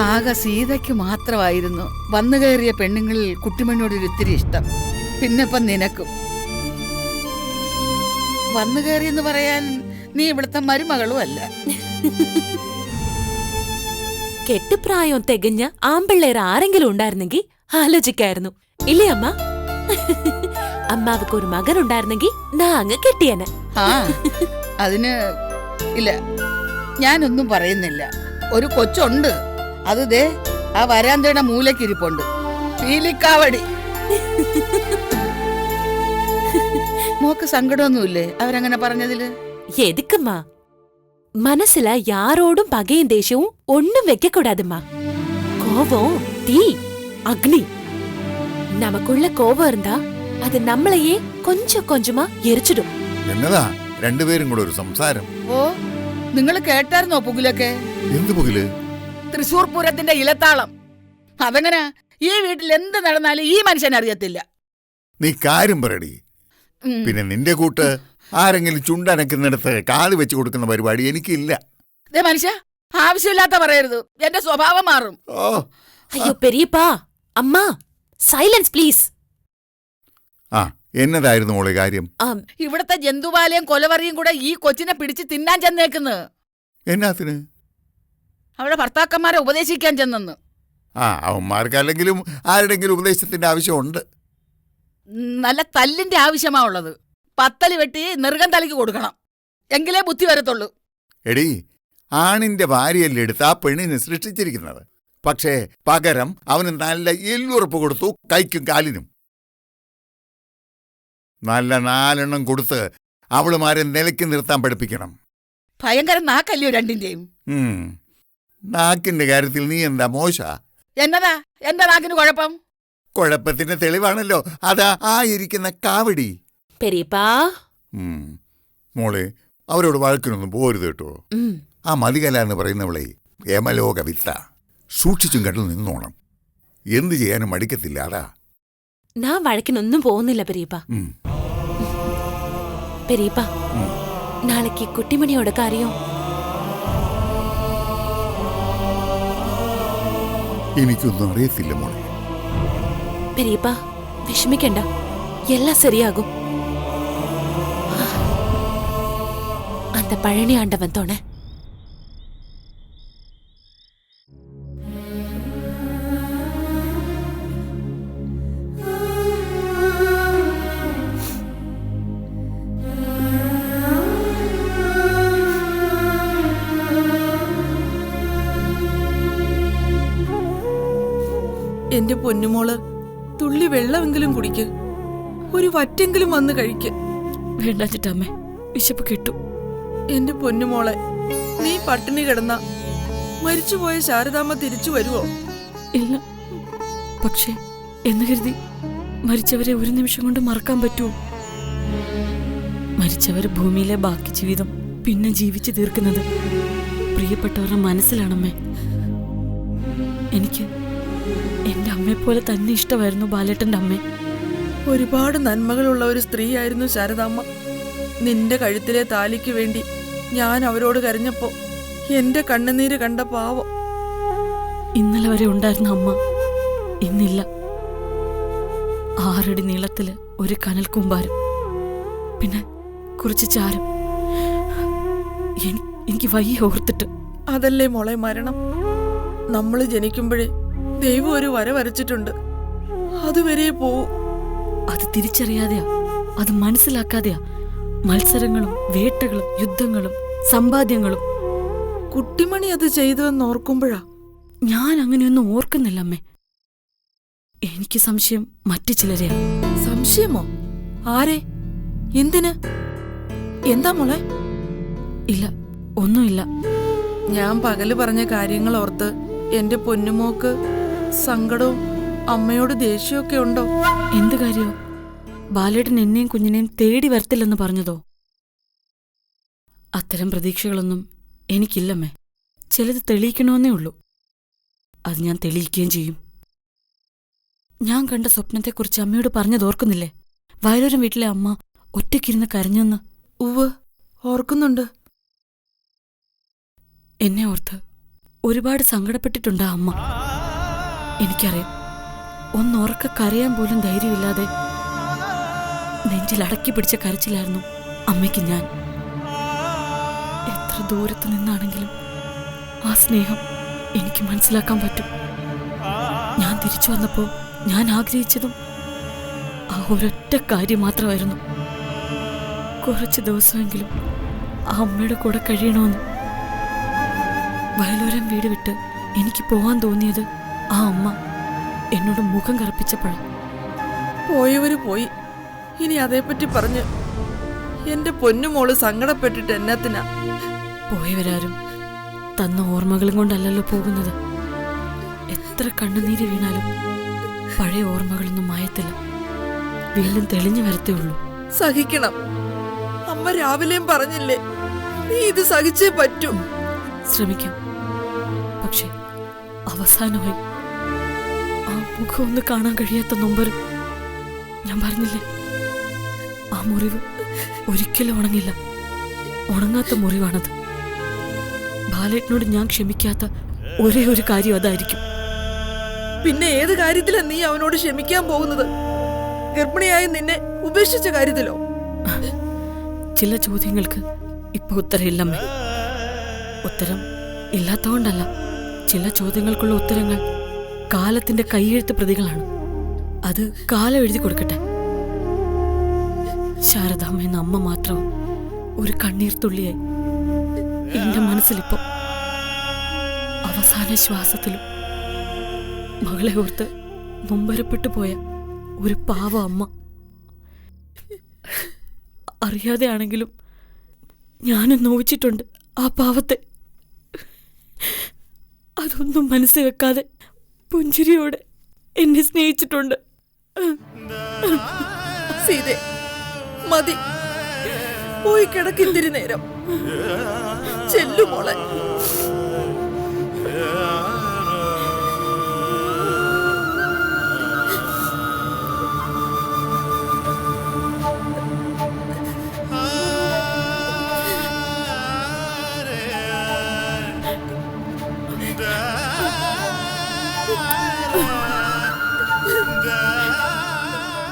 ആകെ സീതയ്ക്ക് മാത്രമായിരുന്നു വന്നു കയറിയ പെണ്ണുങ്ങളിൽ കുട്ടിമണിയോടൊരു ഇത്തിരി ഇഷ്ടം. പിന്നെപ്പം നിനക്കും. വന്നു കയറിയെന്ന് പറയാൻ നീ ഇവിടുത്തെ മരുമകളും അല്ല. കെട്ടുപ്രായം തികഞ്ഞ ആമ്പിള്ളേർ ആരെങ്കിലും ഉണ്ടായിരുന്നെങ്കിൽ ആലോചിക്കായിരുന്നു. ഇല്ലേ അമ്മ? അമ്മാവക്ക് ഒരു മകൻ ഉണ്ടായിരുന്നെങ്കിൽ നാ അങ്ങ് കെട്ടിയനെ. ആ, അതിന് ഇല്ല, ഞാനൊന്നും പറയുന്നില്ല. ഒരു കൊച്ചുണ്ട്. അത് ദേ ആ വരാന്തയുടെ മൂലക്കിരിപ്പുണ്ട്. പീലിക്കാവടി. മോക്ക് സങ്കടമൊന്നുമില്ലേ അവരങ്ങനെ പറഞ്ഞതില്? എതുക്കമ്മ? മനസ്സില യാരോടും പകയും ദേഷ്യവും ഒന്നും വെക്കൂടാതമ്മ. കോപം തീ, അഗ്നി. നമുക്കുള്ള കോപം இருந்தா അത് നമ്മളെയേ കൊഞ്ചം കൊഞ്ചമാ എരിച്ചിടും. എന്നതാ രണ്ടുപേരും കൂടെ ഒരു സംസാരം? ഓ, നിങ്ങൾ കേട്ടായിരുന്നോ പുകിലൊക്കെ? എന്ത് പുകില്? തൃശൂർ പൂരത്തിന്റെ ഇലത്താളം. അതെങ്ങനെ ഈ വീട്ടിൽ എന്ത് നടന്നാലും ഈ മനുഷ്യൻ അറിയത്തില്ല. നീ കാര്യം പറയടി. പിന്നെ നിന്റെ കൂട്ട് ആരെങ്കിലും ചുണ്ടനക്കുന്നിടത്ത് കാല് വെച്ച് കൊടുക്കുന്ന പരിപാടി എനിക്കില്ല. മനുഷ്യ ആവശ്യമില്ലാത്ത പറയരുത്, എന്റെ സ്വഭാവം മാറും. ഓ അയ്യോ പെരിയപ്പാ, അമ്മ സൈലൻസ് പ്ലീസ്. ആ എന്നതായിരുന്നു മോളെ കാര്യം? ഇവിടത്തെ ജന്തുപാലയും കൊലവറിയും കൂടെ ഈ കൊച്ചിനെ പിടിച്ച് തിന്നാൻ ചെന്നേക്കുന്നു. എന്നാത്തിന്? അവിടെ ഭർത്താക്കന്മാരെ ഉപദേശിക്കാൻ ചെന്നെന്ന്. ആ അവന്മാർക്ക് അല്ലെങ്കിലും ആരുടെങ്കിലും ഉപദേശത്തിന്റെ ആവശ്യമുണ്ട്. നല്ല തല്ലിന്റെ ആവശ്യമാ ഉള്ളത്. പത്തല് വെട്ടി നെറുകം തലയ്ക്ക് കൊടുക്കണം, എങ്കിലേ ബുദ്ധി വരത്തുള്ളൂ. എടി, ആണിന്റെ ഭാര്യയല്ലേ എടുത്ത് ആ പെണ്ണിനെ സൃഷ്ടിച്ചിരിക്കുന്നത്. പക്ഷേ പകരം അവന് നല്ല എല്ലുറപ്പ് കൊടുത്തു, കൈക്കും കാലിനും. നല്ല 4 എണ്ണം കൊടുത്ത് അവളുമാരെ നിലയ്ക്ക് നിർത്താൻ പഠിപ്പിക്കണം. ഭയങ്കര നാക്കല്ലയോ രണ്ടിന്റെയും. നാക്കിന്റെ കാര്യത്തിൽ നീ എന്താ മോശ? എന്നതാ എന്റെ നാക്കിന് കുഴപ്പം? കുഴപ്പത്തിന്റെ തെളിവാണല്ലോ അതാ ആ ഇരിക്കുന്ന കാവടി. പെരിയപ്പാ മോളെ, അവരോട് വഴക്കിനൊന്നും പോരുത് കേട്ടോ. ആ മതികല എന്ന് പറയുന്നവളെ യമലോക വിത്ത. സൂക്ഷിച്ചും കണ്ടു നിന്നോണം. എന്തു ചെയ്യാനും മടിക്കത്തില്ല. അതാ ഞാൻ വഴക്കിനൊന്നും പോകുന്നില്ല പെരിയപ്പാ. പെരിയപ്പാ, നാളേക്ക് കുട്ടിമണിയോട് കാര്യോ? എനിക്കൊന്നും അറിയത്തില്ല മോളെ. പെരിയപ്പാ വിഷമിക്കണ്ട, എല്ലാം ശരിയാകും. அந்த பழனி ஆண்டவன் தோண. എന്റെ പൊന്നുമോള്, തുള്ളി വെള്ളമെങ്കിലും കുടിക്ക്, ഒരു വറ്റെങ്കിലും വന്ന് കഴിക്ക്. വേണ്ടാച്ചിട്ടമ്മേ, വിശപ്പ് കിട്ടും. എന്റെ പൊന്നുമോളെ, നീ പട്ടിണി കിടന്ന മരിച്ചുപോയ ശാരദാമ്മ തിരിച്ചു വരുവോ? ഇല്ല, പക്ഷേ എന്ന് കരുതി മരിച്ചവരെ ഒരു നിമിഷം കൊണ്ട് മറക്കാൻ പറ്റുമോ? മരിച്ചവർ ഭൂമിയിലെ ബാക്കി ജീവിതം പിന്നെ ജീവിച്ചു തീർക്കുന്നത് പ്രിയപ്പെട്ടവരുടെ മനസ്സിലാണമ്മേ. എനിക്ക് എന്റെ അമ്മയെപ്പോലെ തന്നെ ഇഷ്ടമായിരുന്നു ബാലേട്ടന്റെ അമ്മ. ഒരുപാട് നന്മകളുള്ള ഒരു സ്ത്രീയായിരുന്നു ശാരദാമ്മ. നിന്റെ കഴുത്തിലെ താലിക്ക് വേണ്ടി ഞാൻ അവരോട് കരഞ്ഞപ്പോ എന്റെ കണ്ണുനീര് കണ്ട പാവം. ഇന്നലെ വരെ ഉണ്ടായിരുന്ന അമ്മ ഇന്നില്ല. 6 അടി നീളത്തില് ഒരു കനൽ കൂമ്പാരം, പിന്നെ കുറച്ച് ചാരം. എനിക്ക് വയ്യ ഓർത്തിട്ട്. അതല്ലേ മോളെ മരണം. നമ്മൾ ജനിക്കുമ്പോഴേ ദൈവം ഒരു വര വരച്ചിട്ടുണ്ട്, അതുവരെ പോവും. അത് തിരിച്ചറിയാതെയാ, അത് മനസ്സിലാക്കാതെയാ മത്സരങ്ങളും വേട്ടകളും യുദ്ധങ്ങളും സമ്പാദ്യങ്ങളും. കുട്ടിമണി അത് ചെയ്തതെന്ന് ഓർക്കുമ്പോഴാ. ഞാൻ അങ്ങനെയൊന്നും ഓർക്കുന്നില്ല അമ്മേ. എനിക്ക് സംശയം മറ്റു ചിലരെയാ. സംശയമോ? ആരെ? എന്തിന്? എന്താ മോളെ? ഇല്ല, ഒന്നുമില്ല. ഞാൻ പകല് പറഞ്ഞ കാര്യങ്ങൾ ഓർത്ത് എന്റെ പൊന്നുമോക്ക് സങ്കടവും അമ്മയോട് ദേഷ്യമൊക്കെ ഉണ്ടോ? എന്ത് കാര്യോ? ബാലേട്ടൻ എന്നെയും കുഞ്ഞിനെയും തേടി വരത്തില്ലെന്ന് പറഞ്ഞതോ? അത്തരം പ്രതീക്ഷകളൊന്നും എനിക്കില്ലമ്മേ. ചിലത് തെളിയിക്കണമെന്നേ ഉള്ളൂ. അത് ഞാൻ തെളിയിക്കുകയും ചെയ്യും. ഞാൻ കണ്ട സ്വപ്നത്തെക്കുറിച്ച് അമ്മയോട് പറഞ്ഞതോർക്കുന്നില്ലേ? വയലൂരം വീട്ടിലെ അമ്മ ഒറ്റയ്ക്കിരുന്ന് കരഞ്ഞെന്ന്. ഉവ്വ്, ഓർക്കുന്നുണ്ട്. എന്നെ ഓർത്ത് ഒരുപാട് സങ്കടപ്പെട്ടിട്ടുണ്ട് ആ അമ്മ. എനിക്കറിയാം, ഒന്നുറക്ക കരയാൻ പോലും ധൈര്യമില്ലാതെ നെഞ്ചിൽ അടക്കി പിടിച്ച കരച്ചിലായിരുന്നു അമ്മയ്ക്ക് ഞാൻ. എത്ര ദൂരത്ത് നിന്നാണെങ്കിലും ആ സ്നേഹം എനിക്ക് മനസ്സിലാക്കാൻ പറ്റും. ഞാൻ തിരിച്ചു വന്നപ്പോ ഞാൻ ആഗ്രഹിച്ചതും ആ ഒരൊറ്റ കാര്യം മാത്രമായിരുന്നു. കുറച്ച് ദിവസമെങ്കിലും ആ അമ്മയുടെ കൂടെ കഴിയണമെന്ന്. വയലൂരം വീട് വിട്ട് എനിക്ക് പോവാൻ തോന്നിയത് ആ അമ്മ എന്നോട് മുഖം കറുപ്പിച്ചപ്പോഴാണ്. പോയവര് പോയി, ഇനി അതേപ്പറ്റി പറഞ്ഞ് എന്റെ പൊന്നുമോള് സങ്കടപ്പെട്ടിട്ട് എന്നത്തിനാ? പോയവരാരും തന്ന ഓർമ്മകളും കൊണ്ടല്ലല്ലോ പോകുന്നത്. എത്ര കണ്ണുനീര് വീണാലും പഴയ ഓർമ്മകളൊന്നും മായത്തില്ല, വീണ്ടും തെളിഞ്ഞു വരത്തേ ഉള്ളൂ. സഹിക്കണം. അമ്മ രാവിലെയും പറഞ്ഞില്ലേ, നീ ഇത് സഹിച്ചേ പറ്റൂ. ശ്രമിക്കാം, പക്ഷെ അവസാനമായി ആ മുഖം ഒന്ന് കാണാൻ കഴിയാത്ത നൊമ്പരം. ഞാൻ പറഞ്ഞില്ലേ, ആ മുറിവ് ഒരിക്കലും ഉണങ്ങില്ല. ഉണങ്ങാത്ത മുറിവാണത്. ബാലേട്ടനോട് ഞാൻ ക്ഷമിക്കാത്ത ഒരേ ഒരു കാര്യം അതായിരിക്കും. പിന്നെ ഏത് കാര്യത്തിലാ നീ അവനോട് ക്ഷമിക്കാൻ പോകുന്നത്? ഗർഭിണിയായ നിന്നെ ഉപേക്ഷിച്ച കാര്യത്തിലോ? ചില ചോദ്യങ്ങൾക്ക് ഇപ്പൊ ഉത്തരമില്ലമ്മേ. ഉത്തരം ഇല്ലാത്തതുകൊണ്ടല്ല, ചില ചോദ്യങ്ങൾക്കുള്ള ഉത്തരങ്ങൾ കാലത്തിന്റെ കൈയെഴുത്ത് പ്രതികളാണ്. അത് കാലം എഴുതി കൊടുക്കട്ടെ. ശാരദാമ്മ എന്ന അമ്മ മാത്രം ഒരു കണ്ണീർ തുള്ളിയായി എന്റെ മനസ്സിലിപ്പോ. അവസാന ശ്വാസത്തിലും മകളെ ഓർത്ത് നൊമ്പരപ്പെട്ടു പോയ ഒരു പാവ അമ്മ. അറിയാതെ ആണെങ്കിലും ഞാനും നോവിച്ചിട്ടുണ്ട് ആ പാവത്തെ. അതൊന്നും മനസ്സിൽ വെക്കാതെ പുഞ്ചിരിയോടെ എന്നെ സ്നേഹിച്ചിട്ടുണ്ട്. സീതേ, മതി, പോയി കിടക്കിന്തിരി നേരം. ചെല്ലുമോളെ.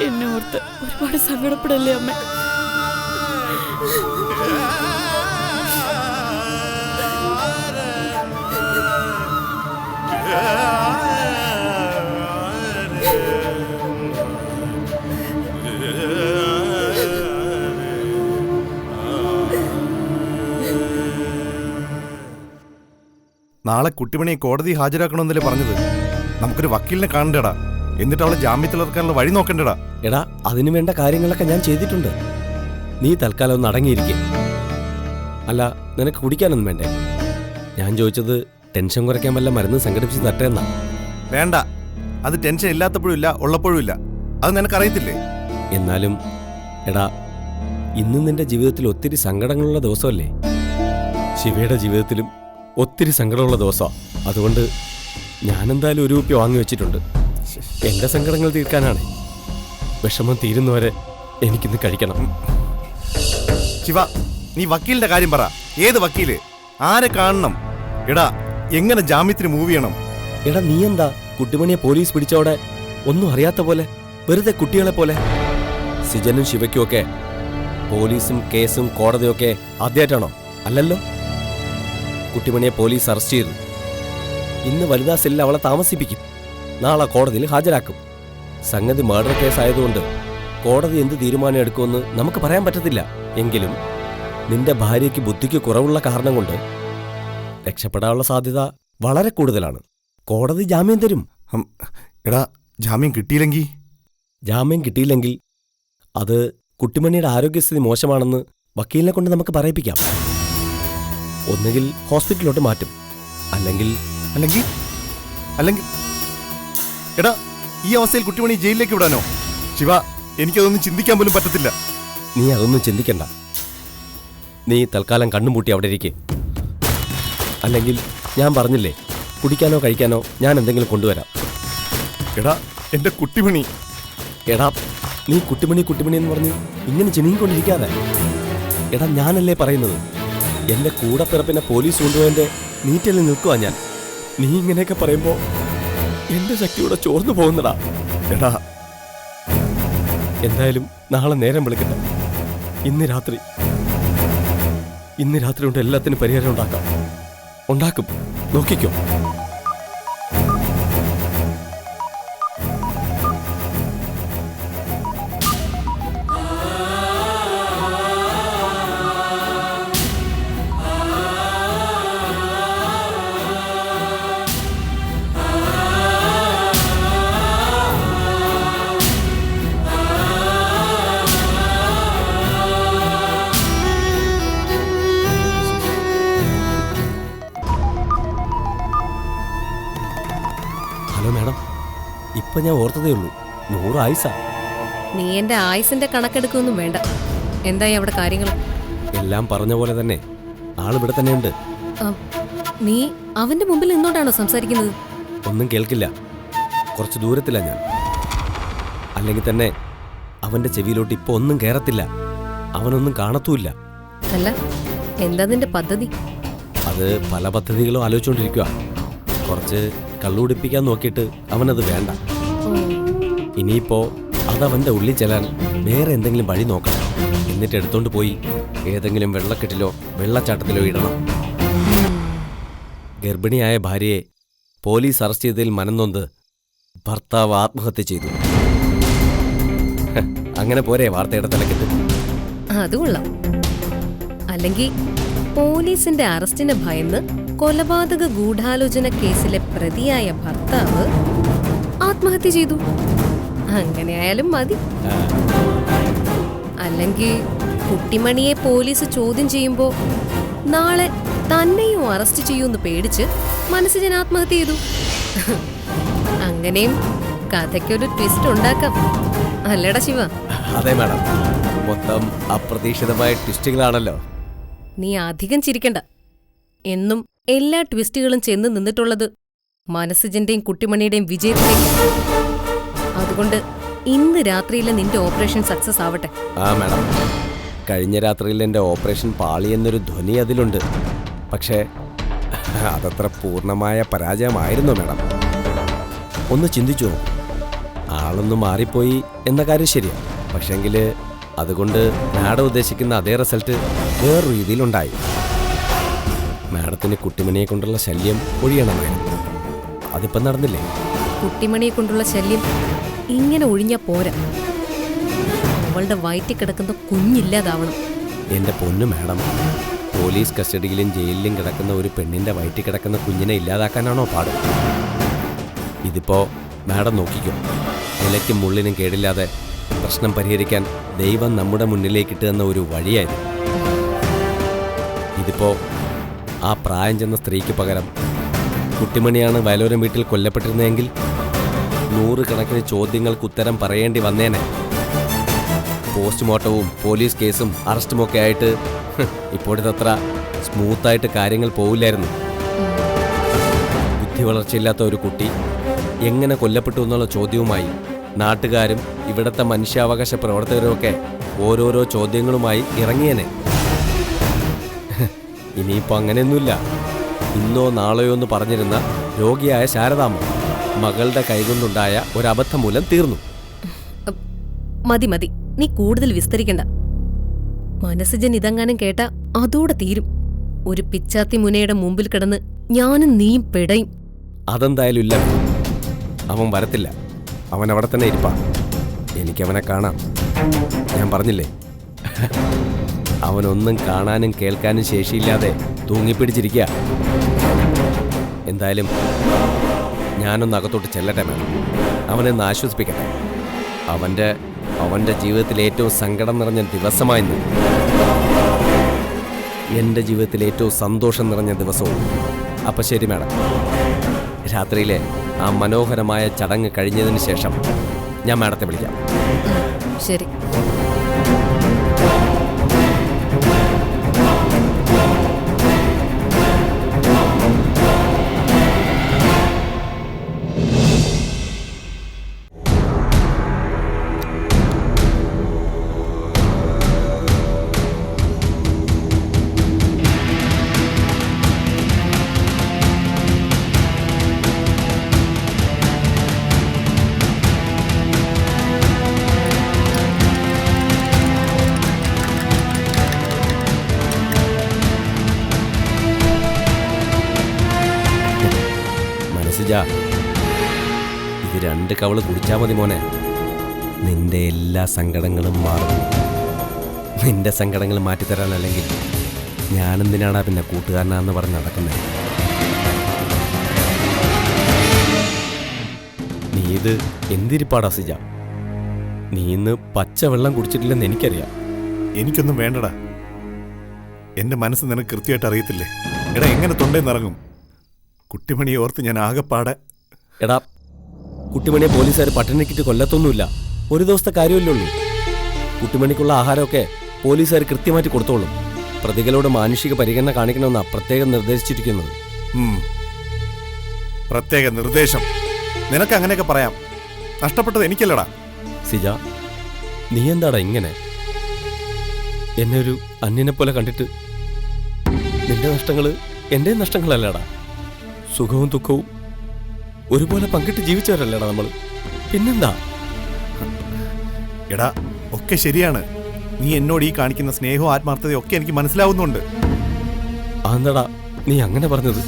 എന്നെ ഓർത്ത് ഒരുപാട് സങ്കടപ്പെടല്ലേ അമ്മ? നാളെ കുട്ടിമണിയെ കോടതി ഹാജരാക്കണമെന്നല്ലേ പറഞ്ഞത്? നമുക്കൊരു വക്കീലിനെ കാണണ്ടടാ. എന്നിട്ട് അവളെ ജാമ്യത്തിലിറക്കാനുള്ള വഴി നോക്കണ്ടടാ. എടാ, അതിനു വേണ്ട കാര്യങ്ങളൊക്കെ ഞാൻ ചെയ്തിട്ടുണ്ട്. നീ തൽക്കാലം ഒന്ന് അടങ്ങിയിരിക്കേ. അല്ല, നിനക്ക് കുടിക്കാനൊന്നും വേണ്ടേ? ഞാൻ ചോദിച്ചത് ടെൻഷൻ കുറയ്ക്കാൻ വല്ല മരുന്ന് സംഘടിപ്പിച്ച് തട്ടേന്നാ. വേണ്ട, അത് ടെൻഷൻ ഇല്ലാത്തപ്പോഴും ഇല്ല, ഉള്ളപ്പോഴും ഇല്ല. അത് നിനക്കറിയത്തില്ലേ? എന്നാലും എടാ, ഇന്ന് നിന്റെ ജീവിതത്തിൽ ഒത്തിരി സങ്കടങ്ങളുള്ള ദിവസമല്ലേ? ശിവയുടെ ജീവിതത്തിലും ഒത്തിരി സങ്കടമുള്ള ദിവസമാണ്. അതുകൊണ്ട് ഞാനെന്തായാലും ഒരു കുപ്പി വാങ്ങി വെച്ചിട്ടുണ്ട്. എന്റെ സങ്കടങ്ങൾ തീർക്കാനാണ്. വിഷമം തീരുന്നവരെ എനിക്കിന്ന് കഴിക്കണം. ശിവ, നീ വക്കീലിന്റെ കാര്യം പറ. ഏത് വക്കീല്? ആരെ കാണണം? എടാ, എങ്ങനെ ജാമ്യത്തിന് മൂവ് ചെയ്യണം? എടാ, നീ എന്താ കുട്ടിമണിയെ പോലീസ് പിടിച്ചോടെ ഒന്നും അറിയാത്ത പോലെ, വെറുതെ കുട്ടികളെ പോലെ? സിജനും ശിവയ്ക്കും ഒക്കെ പോലീസും കേസും കോടതിയൊക്കെ ആദ്യമായിട്ടാണോ? അല്ലല്ലോ. കുട്ടിമണിയെ പോലീസ് അറസ്റ്റ് ചെയ്തു. ഇന്ന് വനിതാ സെല്ലിൽ അവളെ താമസിപ്പിക്കും. നാളെ കോടതിയിൽ ഹാജരാക്കും. സംഗതി മർഡർ കേസായതുകൊണ്ട് കോടതി എന്ത് തീരുമാനം എടുക്കുമെന്ന് നമുക്ക് പറയാൻ പറ്റത്തില്ല. എങ്കിലും നിന്റെ ഭാര്യയ്ക്ക് ബുദ്ധിക്ക് കുറവുള്ള കാരണം കൊണ്ട് രക്ഷപ്പെടാനുള്ള സാധ്യത വളരെ കൂടുതലാണ്. കോടതി ജാമ്യം തരും. എടാ, ജാമ്യം കിട്ടിയില്ലെങ്കിൽ? ജാമ്യം കിട്ടിയില്ലെങ്കിൽ അത് കുട്ടിമണിയുടെ ആരോഗ്യസ്ഥിതി മോശമാണെന്ന് വക്കീലിനെ കൊണ്ട് നമുക്ക് പറയിപ്പിക്കാം. ഒന്നുകിൽ ഹോസ്പിറ്റലിലോട്ട് മാറ്റും, അല്ലെങ്കിൽ അല്ലെങ്കിൽ അല്ലെങ്കിൽ എടാ, ഈ അവസ്ഥയിൽ കുട്ടിമണി ജയിലിലേക്ക് വിടാനോ? ശിവ, എനിക്കതൊന്നും ചിന്തിക്കാൻ പോലും പറ്റത്തില്ല. നീ അതൊന്നും ചിന്തിക്കണ്ട. നീ തൽക്കാലം കണ്ണും പൂട്ടി അവിടെ ഇരിക്കേ. അല്ലെങ്കിൽ ഞാൻ പറഞ്ഞില്ലേ, കുടിക്കാനോ കഴിക്കാനോ ഞാൻ എന്തെങ്കിലും കൊണ്ടുവരാം. എടാ, എന്റെ കുട്ടിമണി. എടാ, നീ കുട്ടിമണി കുട്ടിമണി എന്ന് പറഞ്ഞ് ഇങ്ങനെ ചിമിങ്ങിക്കൊണ്ടിരിക്കാതെ. എടാ, ഞാനല്ലേ പറയുന്നത്. എന്റെ കൂടപ്പിറപ്പിനെ പോലീസ് കൊണ്ടുപോയതിന്റെ നീറ്റലിൽ നിൽക്കുവാ ഞാൻ. നീ ഇങ്ങനെയൊക്കെ പറയുമ്പോ എന്റെ ശക്തിയോടെ ചോർന്നു പോകുന്നടാ. എടാ, എന്തായാലും നാളെ നേരം വിളിക്കട്ടെ. ഇന്ന് രാത്രി കൊണ്ട് എല്ലാത്തിനും പരിഹാരം ഉണ്ടാക്കും. നോക്കിക്കോ. ഹലോ മാഡം, ഇപ്പൊ ഞാൻ ഓർത്തതേ ഉള്ളൂ, 100 ആയുസാ. നീ എന്റെ ആയുസിന്റെ കണക്കെടുക്കൊന്നും വേണ്ട. എന്തായി അവിടെ കാര്യങ്ങൾ? എല്ലാം പറഞ്ഞ പോലെ തന്നെ ആളിവിടെ തന്നെയുണ്ട്. നീ അവന്റെ മുമ്പിൽ നിന്നോണ്ടാണോ സംസാരിക്കുന്നത്? ഒന്നും കേൾക്കില്ല. കുറച്ച് ദൂരത്തില്ല ഞാൻ. അല്ലെങ്കിൽ തന്നെ അവന്റെ ചെവിയിലോട്ട് ഇപ്പൊ ഒന്നും കയറത്തില്ല. അവനൊന്നും കാണത്തുമില്ല. അല്ല, എന്താ നിന്റെ പദ്ധതി? അത് പല പദ്ധതികളും ആലോചിച്ചുകൊണ്ടിരിക്കുക. കുറച്ച് കള്ളുപിടിപ്പിക്കാൻ നോക്കിയിട്ട് അവനത് വേണ്ട. ഇനിയിപ്പോ അതവന്റെ ഉള്ളിൽ ചെല്ലാൻ വേറെ എന്തെങ്കിലും വഴി നോക്കണം. എന്നിട്ട് എടുത്തോണ്ട് പോയി ഏതെങ്കിലും വെള്ളക്കെട്ടിലോ വെള്ളച്ചാട്ടത്തിലോ ഇടണം. ഗർഭിണിയായ ഭാര്യയെ പോലീസ് അറസ്റ്റ് ചെയ്തതിൽ മനംനൊന്ത് ഭർത്താവ് ആത്മഹത്യ ചെയ്തു. അങ്ങനെ പോരെ വാർത്തയുടെ തലക്കെട്ട്? അത് കൊള്ളാം. അല്ലെങ്കിൽ പോലീസിന്റെ അറസ്റ്റിന് ഭയന്ന് കൊലപാതക ഗൂഢാലോചന കേസിലെ പ്രതിയായ ഭർത്താവ് ആത്മഹത്യ ചെയ്തു. അങ്ങനെയായാലും മതി. അല്ലെങ്കിൽ കുട്ടിമണിയെ പോലീസ് ചോദ്യം ചെയ്യുമ്പോ നാളെ തന്നെയും അറസ്റ്റ് ചെയ്യൂന്ന് പേടിച്ച് മനസ്സിജൻ ആത്മഹത്യ ചെയ്തു. അങ്ങനെയും കഥയ്ക്കൊരു ട്വിസ്റ്റ് ഉണ്ടാക്കാം. അല്ലേടാ ശിവ? അതെ മാഡം, മൊത്തം അപ്രതീക്ഷിതമായ ട്വിസ്റ്റുകളാണല്ലോ. നീ അധികം ചിരിക്കണ്ട. എന്നും എല്ലാ ട്വിസ്റ്റുകളും ചെന്ന് നിന്നിട്ടുള്ളത് മനസ്സിജന്റെയും കുട്ടിമണിയുടെയും വിജയത്തിലേക്ക്. അതുകൊണ്ട് ഇന്ന് രാത്രിയിലെ നിന്റെ ഓപ്പറേഷൻ സക്സസ് ആവട്ടെ. ആ മാഡം, കഴിഞ്ഞ രാത്രിയിൽ എൻ്റെ ഓപ്പറേഷൻ പാളി എന്നൊരു ധ്വനി അതിലുണ്ട്. പക്ഷേ അതത്ര പൂർണ്ണമായ പരാജയമായിരുന്നു മാഡം. ഒന്ന് ചിന്തിച്ചു, ആളൊന്ന് മാറിപ്പോയി എന്ന കാര്യം ശരിയാണ്. പക്ഷെങ്കിൽ അതുകൊണ്ട് മാഡം ഉദ്ദേശിക്കുന്ന അതേ റിസൾട്ട് വേറൊരു രീതിയിലുണ്ടായി. മാഡത്തിന് കുട്ടിമണിയെ കൊണ്ടുള്ള ശല്യം ഒഴിയണമായിരുന്നു. അതിപ്പം നടന്നില്ലേ? കുട്ടിമണിയെ കൊണ്ടുള്ള ശല്യം ഇങ്ങനെ ഒഴിഞ്ഞാ പോരാ. അവളുടെ വയറ്റിൽ കിടക്കുന്ന കുഞ്ഞില്ലാതാവണം. എൻ്റെ പൊന്നു മാഡം, പോലീസ് കസ്റ്റഡിയിലും ജയിലിലും കിടക്കുന്ന ഒരു പെണ്ണിൻ്റെ വയറ്റിൽ കിടക്കുന്ന കുഞ്ഞിനെ ഇല്ലാതാക്കാനാണോ പാട്? ഇതിപ്പോ മാഡം നോക്കിക്കോ, നിലയ്ക്കും മുള്ളിനും കേടില്ലാതെ പ്രശ്നം പരിഹരിക്കാൻ ദൈവം നമ്മുടെ മുന്നിലേക്ക് ഇട്ടുതന്ന ഒരു വഴിയായിരുന്നു. ഇതിപ്പോ ആ പ്രായം ചെന്ന സ്ത്രീക്ക് പകരം കുട്ടിമണിയാണ് വയലോരം വീട്ടിൽ കൊല്ലപ്പെട്ടിരുന്നതെങ്കിൽ 100 കണക്കിന് ചോദ്യങ്ങൾക്ക് ഉത്തരം പറയേണ്ടി വന്നേനെ. പോസ്റ്റ്മോർട്ടവും പോലീസ് കേസും അറസ്റ്റുമൊക്കെ ആയിട്ട് ഇപ്പോഴത്തത്ര സ്മൂത്തായിട്ട് കാര്യങ്ങൾ പോവില്ലായിരുന്നു. ബുദ്ധി വളർച്ചയില്ലാത്ത ഒരു കുട്ടി എങ്ങനെ കൊല്ലപ്പെട്ടു എന്നുള്ള ചോദ്യവുമായി നാട്ടുകാരും ഇവിടുത്തെ മനുഷ്യാവകാശ പ്രവർത്തകരുമൊക്കെ ഓരോരോ ചോദ്യങ്ങളുമായി ഇറങ്ങിയേനെ. ഇനിയിപ്പോൾ അങ്ങനെയൊന്നുമില്ല. ഇന്നോ നാളെയോ എന്ന് പറഞ്ഞിരുന്ന രോഗിയായ ശാരദാമ്മ മകളുടെ കൈകൊണ്ടുണ്ടായ ഒരബദ്ധം മൂലം തീർന്നു. മതി മതി, നീ കൂടുതൽ വിസ്തരിക്കണ്ട. മനസ്സിജൻ ഇതെങ്ങാനും കേട്ട അതോടെ തീരും. ഒരു പിച്ചാത്തി മുനയുടെ മുമ്പിൽ കിടന്ന് ഞാനും നീയും പെടയും. അതെന്തായാലും ഇല്ല, അവൻ വരത്തില്ല. അവൻ അവിടെ തന്നെ ഇരിപ്പാ. എനിക്കവനെ കാണാം. ഞാൻ പറഞ്ഞില്ലേ, അവനൊന്നും കാണാനും കേൾക്കാനും ശേഷിയില്ലാതെ തൂങ്ങിപ്പിടിച്ചിരിക്കുക. എന്തായാലും ഞാനൊന്ന് അകത്തോട്ട് ചെല്ലട്ടെ മാഡം, അവനൊന്ന് ആശ്വസിപ്പിക്കട്ടെ. അവൻ്റെ ജീവിതത്തിൽ ഏറ്റവും സങ്കടം നിറഞ്ഞ ദിവസമായിരുന്നു എൻ്റെ ജീവിതത്തിൽ ഏറ്റവും സന്തോഷം നിറഞ്ഞ ദിവസവും. അപ്പം ശരി മാഡം, രാത്രിയിലെ ആ മനോഹരമായ ചടങ്ങ് കഴിഞ്ഞതിന് ശേഷം ഞാൻ മാഡത്തെ വിളിക്കാം. ശരി. ഇത് 2 കവള് കുടിച്ചാൽ മതി മോനെ, നിന്റെ എല്ലാ സങ്കടങ്ങളും മാറും. നിന്റെ സങ്കടങ്ങൾ മാറ്റിത്തരാനല്ലെങ്കിൽ ഞാനെന്തിനാടാ പിന്നെ കൂട്ടുകാരനാന്ന് പറഞ്ഞ് നടക്കുന്നത്? നീ ഇത് എന്തിരിപ്പാടാ സിജ? നീ ഇന്ന് പച്ചവെള്ളം കുടിച്ചിട്ടില്ലെന്ന് എനിക്കറിയാം. എനിക്കൊന്നും വേണ്ടടാ. എൻ്റെ മനസ്സ് നിനക്ക് കൃത്യമായിട്ട് അറിയത്തില്ലേ? എടാ, എങ്ങനെ തൊണ്ടേന്നിറങ്ങും? കുട്ടിമണിയെ ഓർത്ത് ഞാൻ ആകെപ്പാടെ. എടാ, കുട്ടിമണിയെ പോലീസുകാർ പട്ടിണിക്കിട്ട് കൊല്ലത്തൊന്നുമില്ല. ഒരു ദിവസത്തെ കാര്യമല്ലേ ഉള്ളൂ. കുട്ടിമണിക്കുള്ള ആഹാരമൊക്കെ പോലീസുകാർ കൃത്യമായിട്ട് കൊടുത്തോളും. പ്രതികളോട് മാനുഷിക പരിഗണന കാണിക്കണമെന്നാണ് പ്രത്യേകം നിർദ്ദേശിച്ചിരിക്കുന്നത്. പ്രത്യേക നിർദ്ദേശം. നിനക്ക് അങ്ങനെയൊക്കെ പറയാം. നഷ്ടപ്പെട്ടത് എനിക്കല്ലടാ. സിജ, നീ എന്താടാ ഇങ്ങനെ? എന്നെ ഒരു അന്യനെ പോലെ കണ്ടിട്ട്? നിന്റെ നഷ്ടങ്ങള് എൻ്റെ നഷ്ടങ്ങളല്ലടാ. സുഖവും ദുഃഖവും ഒരുപോലെ പങ്കിട്ട് ജീവിച്ചവരല്ലടാ നമ്മൾ. പിന്നെന്താ? എടാ, ഒക്കെ ശരിയാണ്. നീ എന്നോട് ഈ കാണിക്കുന്ന സ്നേഹവും ആത്മാർത്ഥതയും ഒക്കെ എനിക്ക് മനസ്സിലാവുന്നുണ്ട്. അതെന്താടാ നീ അങ്ങനെ പറഞ്ഞത്?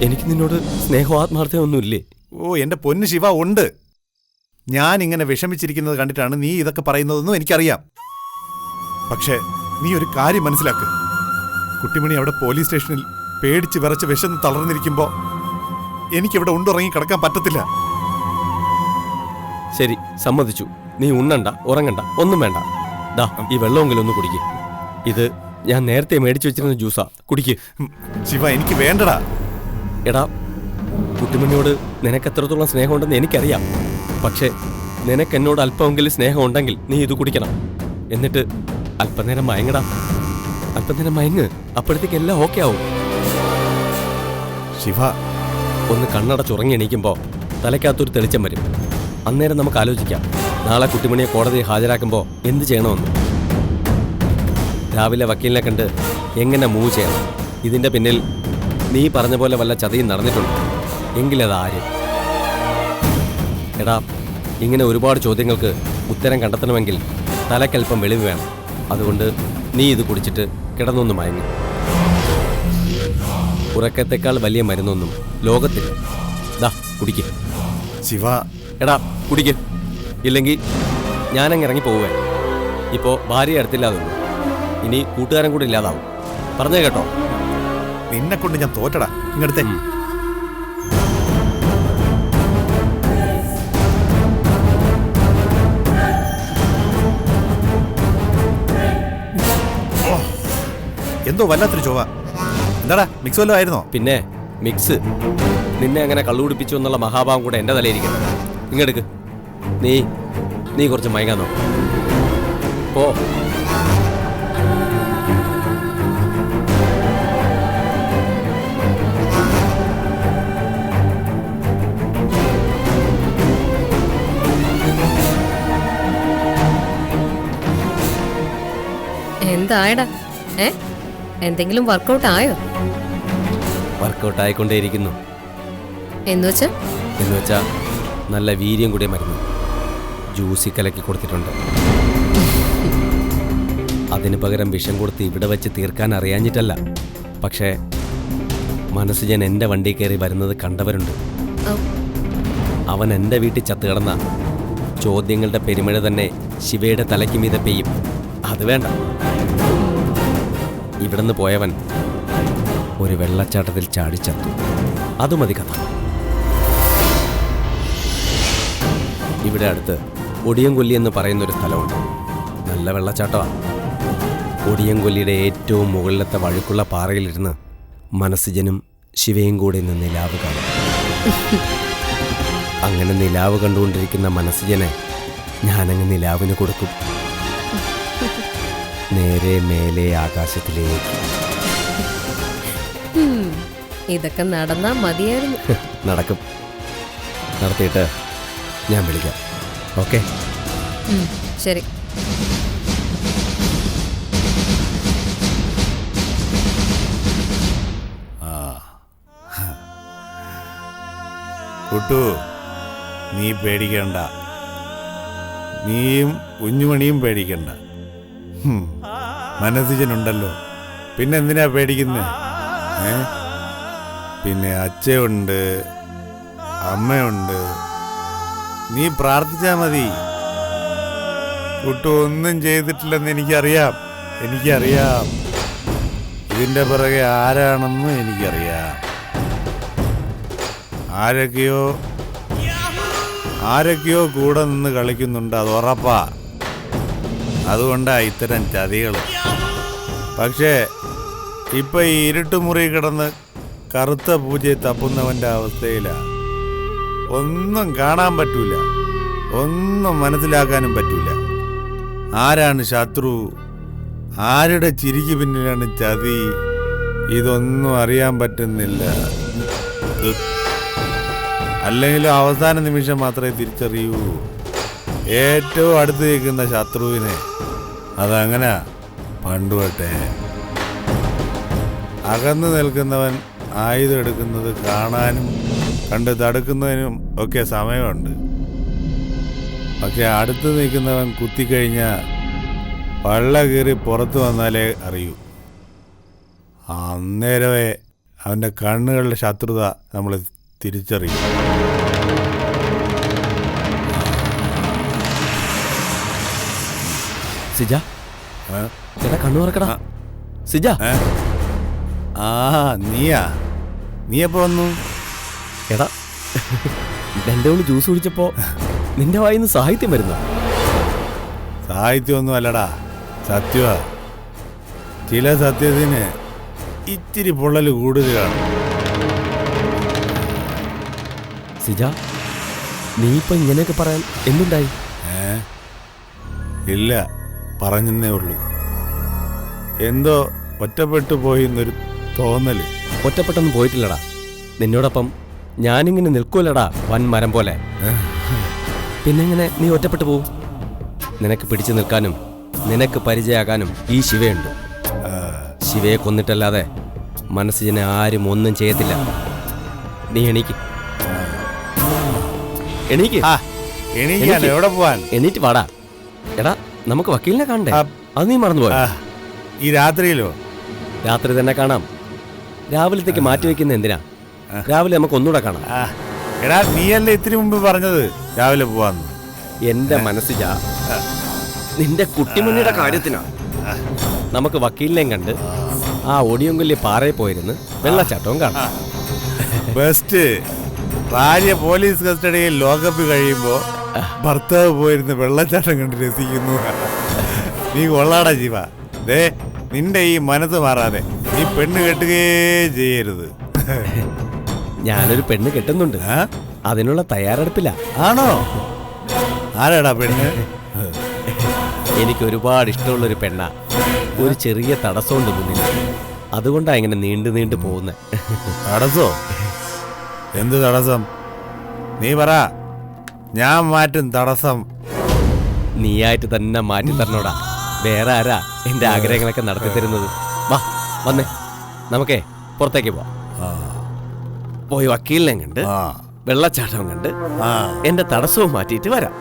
എനിക്ക് നിന്നോട് സ്നേഹവും ആത്മാർത്ഥതയൊന്നുമില്ലേ? ഓ, എന്റെ പൊന്ന് ശിവ, ഉണ്ട്. ഞാൻ ഇങ്ങനെ വിഷമിച്ചിരിക്കുന്നത് കണ്ടിട്ടാണ് നീ ഇതൊക്കെ പറയുന്നതെന്നും എനിക്കറിയാം. പക്ഷേ നീ ഒരു കാര്യം മനസ്സിലാക്ക്. കുട്ടിമണി അവിടെ പോലീസ് സ്റ്റേഷനിൽ പേടിച്ച് വിറച്ച് വിശന്ന് തളർന്നിരിക്കുമ്പോ എനിക്കിവിടെ ഉണ്ടുറങ്ങി കിടക്കാൻ പറ്റത്തില്ല. ശരി, സമ്മതിച്ചു. നീ ഉണ്ണണ്ട, ഉറങ്ങണ്ട, ഒന്നും വേണ്ട. ദാ ഈ വെള്ളമെങ്കിലും ഒന്ന് കുടിക്ക്. ഇത് ഞാൻ നേരത്തെ മേടിച്ചു വെച്ചിരുന്ന ജ്യൂസാ, കുടിക്ക്. ശിവ, എനിക്ക് വേണ്ടടാ. എടാ, കുട്ടിമണിയോട് നിനക്ക് എത്രത്തോളം സ്നേഹമുണ്ടെന്ന് എനിക്കറിയാം. പക്ഷേ നിനക്ക് എന്നോട് അല്പമെങ്കിലും സ്നേഹമുണ്ടെങ്കിൽ നീ ഇത് കുടിക്കണം. എന്നിട്ട് അല്പനേരം മയങ്ങടാ. അല്പനേരം മയങ്ങ്. അപ്പോഴത്തേക്ക് എല്ലാം ഓക്കെ ആവും. ശിവ, ഒന്ന് കണ്ണടച്ചുറങ്ങി എണീക്കുമ്പോൾ തലയ്ക്കകത്തൊരു തെളിച്ചം വരും. അന്നേരം നമുക്ക് ആലോചിക്കാം നാളെ കുട്ടിമണിയെ കോടതിയിൽ ഹാജരാക്കുമ്പോൾ എന്ത് ചെയ്യണമെന്ന്. രാവിലെ വക്കീലിനെ കണ്ട് എങ്ങനെ മൂവ് ചെയ്യണം. ഇതിൻ്റെ പിന്നിൽ നീ പറഞ്ഞ പോലെ വല്ല ചതിയും നടന്നിട്ടുണ്ട് എങ്കിലത് ആര്? എടാ, ഇങ്ങനെ ഒരുപാട് ചോദ്യങ്ങൾക്ക് ഉത്തരം കണ്ടെത്തണമെങ്കിൽ തലക്കൽപ്പം വെളിവ് വേണം. അതുകൊണ്ട് നീ ഇത് കുടിച്ചിട്ട് കിടന്നൊന്ന് മയങ്ങി. ഉറക്കത്തെക്കാൾ വലിയ മരുന്നൊന്നും ലോകത്തില്ല. ദാ കുടിക്ക്. ശിവ, എടാ കുടിക്ക്. ഇല്ലെങ്കിൽ ഞാനങ്ങ് ഇറങ്ങി പോവേ. ഇപ്പോൾ ഭാര്യ അടുത്തില്ലാതുള്ളൂ. ഇനി കൂട്ടുകാരൻ കൂടെ ഇല്ലാതാവും. പറഞ്ഞേ കേട്ടോ? നിന്നെ കൊണ്ട് ഞാൻ തോറ്റടാ. ഇങ്ങടുത്തെ എന്തോ വല്ലാത്തൊരു ചൊവ്വ. എന്താടാ, മിക്സ് വല്ലതും ആയിരുന്നോ? പിന്നെ മിക്സ്. നിന്നെ അങ്ങനെ കള്ളുപിടിപ്പിച്ചു എന്നുള്ള മഹാഭാവം കൂടെ എൻ്റെ തലയിരിക്കണം. ഇങ്ങെടുക്ക്. നീ കുറച്ച് മയങ്ങാൻ നോക്ക്. പോ. എന്തായടാ? എന്തെങ്കിലും വർക്കൗട്ട് ആയോ? വർക്കൗട്ട് ആയിക്കൊണ്ടേയിരിക്കുന്നു. എന്നുവെച്ചാ നല്ല വീര്യം കൂടിയ മരുന്ന് ജ്യൂസി കലക്കി കൊടുത്തിട്ടുണ്ട്. അതിന് പകരം വിഷം കൊടുത്ത് ഇവിടെ വെച്ച് തീർക്കാൻ അറിയാഞ്ഞിട്ടല്ല. പക്ഷേ മനസ്സ് ഞാൻ എൻ്റെ വണ്ടി കയറി വരുന്നത് കണ്ടവരുണ്ട്. അവൻ എൻ്റെ വീട്ടിൽ ചത്തു കിടന്ന ചോദ്യങ്ങളുടെ പെരുമഴ തന്നെ ശിവയുടെ തലയ്ക്ക് മീതെ പെയ്യും. അത് വേണ്ട. ഇവിടുന്ന് പോയവൻ ഒരു വെള്ളച്ചാട്ടത്തിൽ ചാടിച്ചത്തു. അത് മതി കഥ. ഇവിടെ അടുത്ത് ഒടിയൻകൊല്ലി എന്ന് പറയുന്നൊരു സ്ഥലമുണ്ട്. നല്ല വെള്ളച്ചാട്ടമാണ്. ഒടിയൻകൊല്ലിയുടെ ഏറ്റവും മുകളിലത്തെ വഴുക്കുള്ള പാറയിലിരുന്ന് മനസ്സുജനും ശിവയും കൂടെ നിന്ന് നിലാവ് കാണും. അങ്ങനെ നിലാവ് കണ്ടുകൊണ്ടിരിക്കുന്ന മനസ്സുജനെ ഞാനങ്ങ് നിലാവിന് കൊടുക്കും. നേരെ മേലെ ആകാശത്തിലേക്ക്. ഇതൊക്കെ നടന്നാ മതിയായിരുന്നു. നടക്കും. നടത്തിയിട്ട് ഞാൻ വിളിക്കാം. ഓക്കെ? ശരി. കുട്ടു, നീ പേടിക്കണ്ട. നീയും കുഞ്ഞുമണിയും പേടിക്കണ്ട. മനസ്സിജനുണ്ടല്ലോ. പിന്നെ എന്തിനാ പേടിക്കുന്നത്? പിന്നെ അച്ഛയുണ്ട്, അമ്മയുണ്ട്. നീ പ്രാർത്ഥിച്ചാ മതി. കുട്ടു ഒന്നും ചെയ്തിട്ടില്ലെന്ന് എനിക്കറിയാം. ഇതിന്റെ പിറകെ ആരാണെന്ന് എനിക്കറിയാം. ആരൊക്കെയോ കൂടെ നിന്ന് കളിക്കുന്നുണ്ട്, അത് ഉറപ്പാ. അതുകൊണ്ടാ ഇത്തരം ചതികൾ. പക്ഷേ ഇപ്പൊ ഈ ഇരുട്ടുമുറി കിടന്ന് കറുത്ത പൂജയെ തപ്പുന്നവന്റെ അവസ്ഥയിലാ. ഒന്നും കാണാൻ പറ്റൂല, ഒന്നും മനസ്സിലാക്കാനും പറ്റൂല. ആരാണ് ശത്രു, ആരുടെ ചിരിക്ക് പിന്നിലാണ് ചതി, ഇതൊന്നും അറിയാൻ പറ്റുന്നില്ല. അല്ലെങ്കിലും അവസാന നിമിഷം മാത്രമേ തിരിച്ചറിയൂ. ഏറ്റവും അടുത്ത് നിൽക്കുന്ന ശത്രുവിനെ അതങ്ങനെ പണ്ടുപട്ടെ. അകന്നു നിൽക്കുന്നവൻ ആയുധം എടുക്കുന്നത് കാണാനും കണ്ട് തടുക്കുന്നതിനും ഒക്കെ സമയമുണ്ട്. പക്ഷെ അടുത്ത് നിൽക്കുന്നവൻ കുത്തിക്കഴിഞ്ഞാൽ പള്ള കീറി പുറത്തു വന്നാലേ അറിയൂ. അന്നേരമേ അവൻ്റെ കണ്ണുകളുടെ ശത്രുത നമ്മൾ തിരിച്ചറിയും. സിജ, ചേട്ടാ കണ്ണു തുറക്കടാ. സിജ, ആ നീ എപ്പോ വന്നു? എടാ 2 മണി ജ്യൂസ് കുടിച്ചപ്പോ നിന്റെ വായിന്ന് സാഹിത്യം വരുന്നു. സാഹിത്യമൊന്നും അല്ലടാ, സത്യമാ. ചില സത്യത്തിന് ഇത്തിരി പൊള്ളൽ കൂടുതലാണ്. സിജ, നീ ഇപ്പൊ ഇങ്ങനെയൊക്കെ പറയാൻ എന്തുണ്ടായി? ഇല്ല, പറഞ്ഞെന്നേ ഉള്ളൂ. എന്തോ ഒറ്റപ്പെട്ടു പോയി എന്നൊരു തോന്നല്. ഒറ്റപ്പെട്ടൊന്നും പോയിട്ടില്ലടാ. നിന്നോടൊപ്പം ഞാനിങ്ങനെ നിൽക്കൂലടാ, വൻ മരം പോലെ. പിന്നെങ്ങനെ നീ ഒറ്റപ്പെട്ടു പോവും? നിനക്ക് പിടിച്ചു നിൽക്കാനും നിനക്ക് പരിചയമാകാനും ഈ ശിവയുണ്ട്. ശിവയെ കൊന്നിട്ടല്ലാതെ മനസ്സിനെ ആരും ഒന്നും ചെയ്യത്തില്ല. നീ എണീക്ക്. എവിടെ പോവാൻ? എണീറ്റ് വാടാ. എടാ, നമുക്ക് വക്കീലിനെ കാണണ്ടേ? അത് നീ മറന്നുപോയ? ഈ രാത്രിയിലോ? രാത്രി തന്നെ കാണാം. രാവിലത്തേക്ക് മാറ്റിവെക്കുന്ന എന്തിനാ? രാവിലെ നമുക്ക് ഒന്നുകൂടെ കാണാം. എടാ, നീയല്ലേ ഇത്തിരി മുമ്പ് പറഞ്ഞത് രാവിലെ പോവാന്ന്? എന്റെ മനസ്സിലാ നിന്റെ കുട്ടിമണിയുടെ കാര്യത്തിനാ. നമുക്ക് വക്കീലിനെയും കണ്ട് ആ ഒടിയങ്കൊല്ലി പാറയിൽ പോയിരുന്ന് വെള്ളച്ചാട്ടവും കാണാം. ബെസ്റ്റ്. ഭാര്യ പോലീസ് കസ്റ്റഡിയിൽ ലോക്കപ്പ് കഴിയുമ്പോ ഭർത്താവ് പോയിരുന്ന് വെള്ളച്ചാട്ടം കണ്ട് രസിക്കുന്നു. നീ കൊള്ളാടാ ജീവ. ദേ, നിന്റെ ഈ മനസ്സ് മാറാതെ നീ പെണ്ണ് കെട്ടുകയേ ചെയ്യരുത്. ഞാനൊരു പെണ്ണ് കെട്ടുന്നുണ്ട്. അതിനുള്ള തയ്യാറെടുപ്പില്ല. ആണോ? ആരാടാ പെണ്ണ്? എനിക്ക് ഒരുപാട് ഇഷ്ടമുള്ളൊരു പെണ്ണാ. ഒരു ചെറിയ തടസ്സമുണ്ട് മുന്നിൽ. അതുകൊണ്ടാ ഇങ്ങനെ നീണ്ടു പോകുന്നത്. തടസ്സോ? എന്ത് തടസ്സം? നീ പറ, ഞാൻ മാറ്റും തടസ്സം. നീയായിട്ട് തന്നെ മാറ്റി തരണോടാ. വേറെ ആരാ എന്റെ ആഗ്രഹങ്ങളൊക്കെ നടത്തി തരുന്നത്? വാ, വന്നേ, നമുക്കേ പുറത്തേക്ക് പോവാം. പോയി വക്കീലിനെ കണ്ട് വെള്ളച്ചാട്ടം കണ്ട് എന്റെ തടസ്സവും മാറ്റിയിട്ട് വരാം.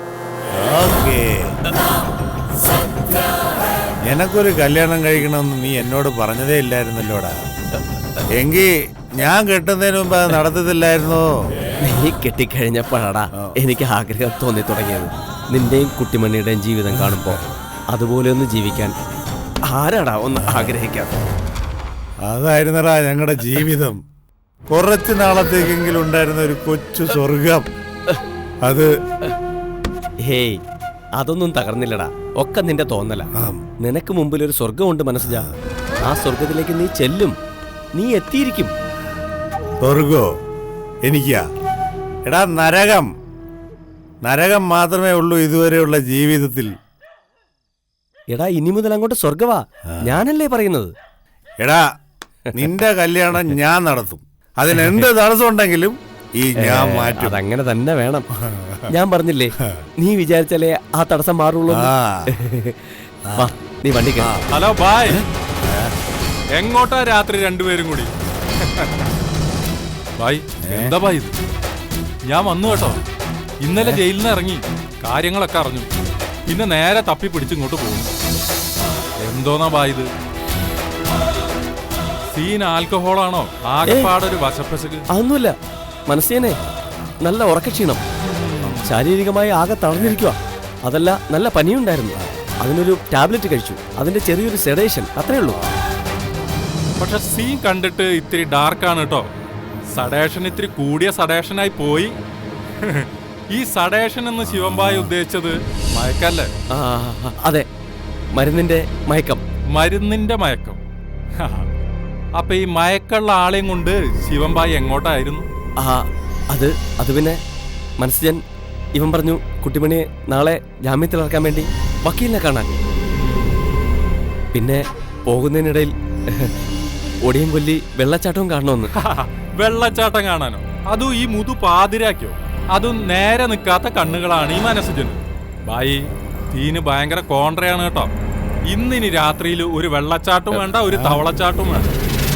എനക്കൊരു കല്യാണം കഴിക്കണമെന്ന് നീ എന്നോട് പറഞ്ഞതേ ഇല്ലായിരുന്നല്ലോടാ. എങ്കിൽ ഞാൻ കെട്ടുന്നതിന് മുമ്പ് അത് നടത്തത്തില്ലായിരുന്നോ? നീ കെട്ടിക്കഴിഞ്ഞപ്പോഴാടാ എനിക്ക് ആഗ്രഹം തോന്നി തുടങ്ങിയത്. നിന്റെയും കുട്ടിമണിയുടെയും ജീവിതം കാണുമ്പോ അതുപോലെ ഒന്ന് ജീവിക്കാൻ ആരാടാ ഒന്ന് ആഗ്രഹിക്കാത്ത? അതായിരുന്നടാ ഞങ്ങളുടെ ജീവിതം. കുറച്ചു നാളത്തേക്കെങ്കിലും ഉണ്ടായിരുന്ന ഒരു കൊച്ചു സ്വർഗം. അത് ഹേയ്, അതൊന്നും തകർന്നില്ലടാ. ഒക്കെ നിന്റെ തോന്നല. നിനക്ക് മുമ്പിൽ ഒരു സ്വർഗമുണ്ട് മനസ്സിലാ. ആ സ്വർഗത്തിലേക്ക് നീ ചെല്ലും. നീ എത്തിയിരിക്കും. സ്വർഗോ? എനിക്കാ? എടാ, നരകം മാത്രമേ ഉള്ളൂ ഇതുവരെയുള്ള ജീവിതത്തിൽ. എടാ, ഇനി മുതൽ അങ്ങോട്ട് സ്വർഗവാ. ഞാനല്ലേ പറയുന്നത്. എടാ, നിന്റെ കല്യാണം ഞാൻ നടത്തും. അതിനെന്ത് തടസ്സം ഉണ്ടെങ്കിലും ഈ ഞാൻ മാറ്റും. അതങ്ങനെ തന്നെ വേണം. ഞാൻ പറഞ്ഞില്ലേ, നീ വിചാരിച്ചാലേ ആ തടസ്സം മാറുള്ളൂ. നീ വണ്ടി. Hello bye. എങ്ങോട്ടാ രാത്രി രണ്ടുപേരും കൂടി? ബായ്, എന്താ ബായ് ഇത്? ഞാൻ വന്നു കേട്ടോ. ഇന്നലെ ജയിലിൽ നിന്ന് ഇറങ്ങി കാര്യങ്ങളൊക്കെ അറിഞ്ഞു. പിന്നെ നേരെ തപ്പി പിടിച്ചിങ്ങോട്ട് പോകുന്നു. എന്തോന്നാ ബായ് ഇത്? സീൻ ആൽക്കഹോളാണോ? ആകെപ്പാടൊരു വശപ്പശക്ക്? അതൊന്നുമില്ല മനസ്സിനെ. നല്ല ഉറക്കക്ഷീണം. ശാരീരികമായി ആകെ തളർന്നിരിക്കുക. അതല്ല, നല്ല പനിയുണ്ടായിരുന്നു. അതിനൊരു ടാബ്ലറ്റ് കഴിച്ചു. അതിന്റെ ചെറിയൊരു സെഡേഷൻ, അത്രേ ഉള്ളൂ. പക്ഷെ സീൻ കണ്ടിട്ട് ഇത്തിരി ഡാർക്കാണ് കേട്ടോ. സഡേഷൻ ഇത്തിരി കൂടിയ സഡേഷനായി പോയി. ഈ സഡേഷൻ എന്ന് ശിവംബായി ഉദ്ദേശിച്ചത് മയക്കല്ലേ? അതെ, മരുന്നിന്റെ മയക്കം. മരുന്നിന്റെ മയക്കം. അപ്പൊ ഈ മയക്കുള്ള ആളെയും കൊണ്ട് ശിവംബായി എങ്ങോട്ടായിരുന്നു? അത് പിന്നെ മനസ്സിജൻ ഇവൻ പറഞ്ഞു കുട്ടിമണിയെ നാളെ ജാമ്യത്തിൽ ഇറക്കാൻ വേണ്ടി വക്കീലിനെ കാണാൻ. പിന്നെ പോകുന്നതിനിടയിൽ ഒടിയും കൊല്ലി വെള്ളച്ചാട്ടവും കാണണമെന്ന്. വെള്ളച്ചാട്ടം കാണാനോ? അതും ഈ മുതു പാതിരാക്കിയോ? അതും നേരെ നിൽക്കാത്ത കണ്ണുകളാണ് ഈ മനസ്സിന്. ബായി തീന് ഭയങ്കര കോൺട്രയാണ് കേട്ടോ. ഇന്നിനി രാത്രിയിൽ ഒരു വെള്ളച്ചാട്ടവും വേണ്ട, ഒരു തവളച്ചാട്ടവും വേണ്ട.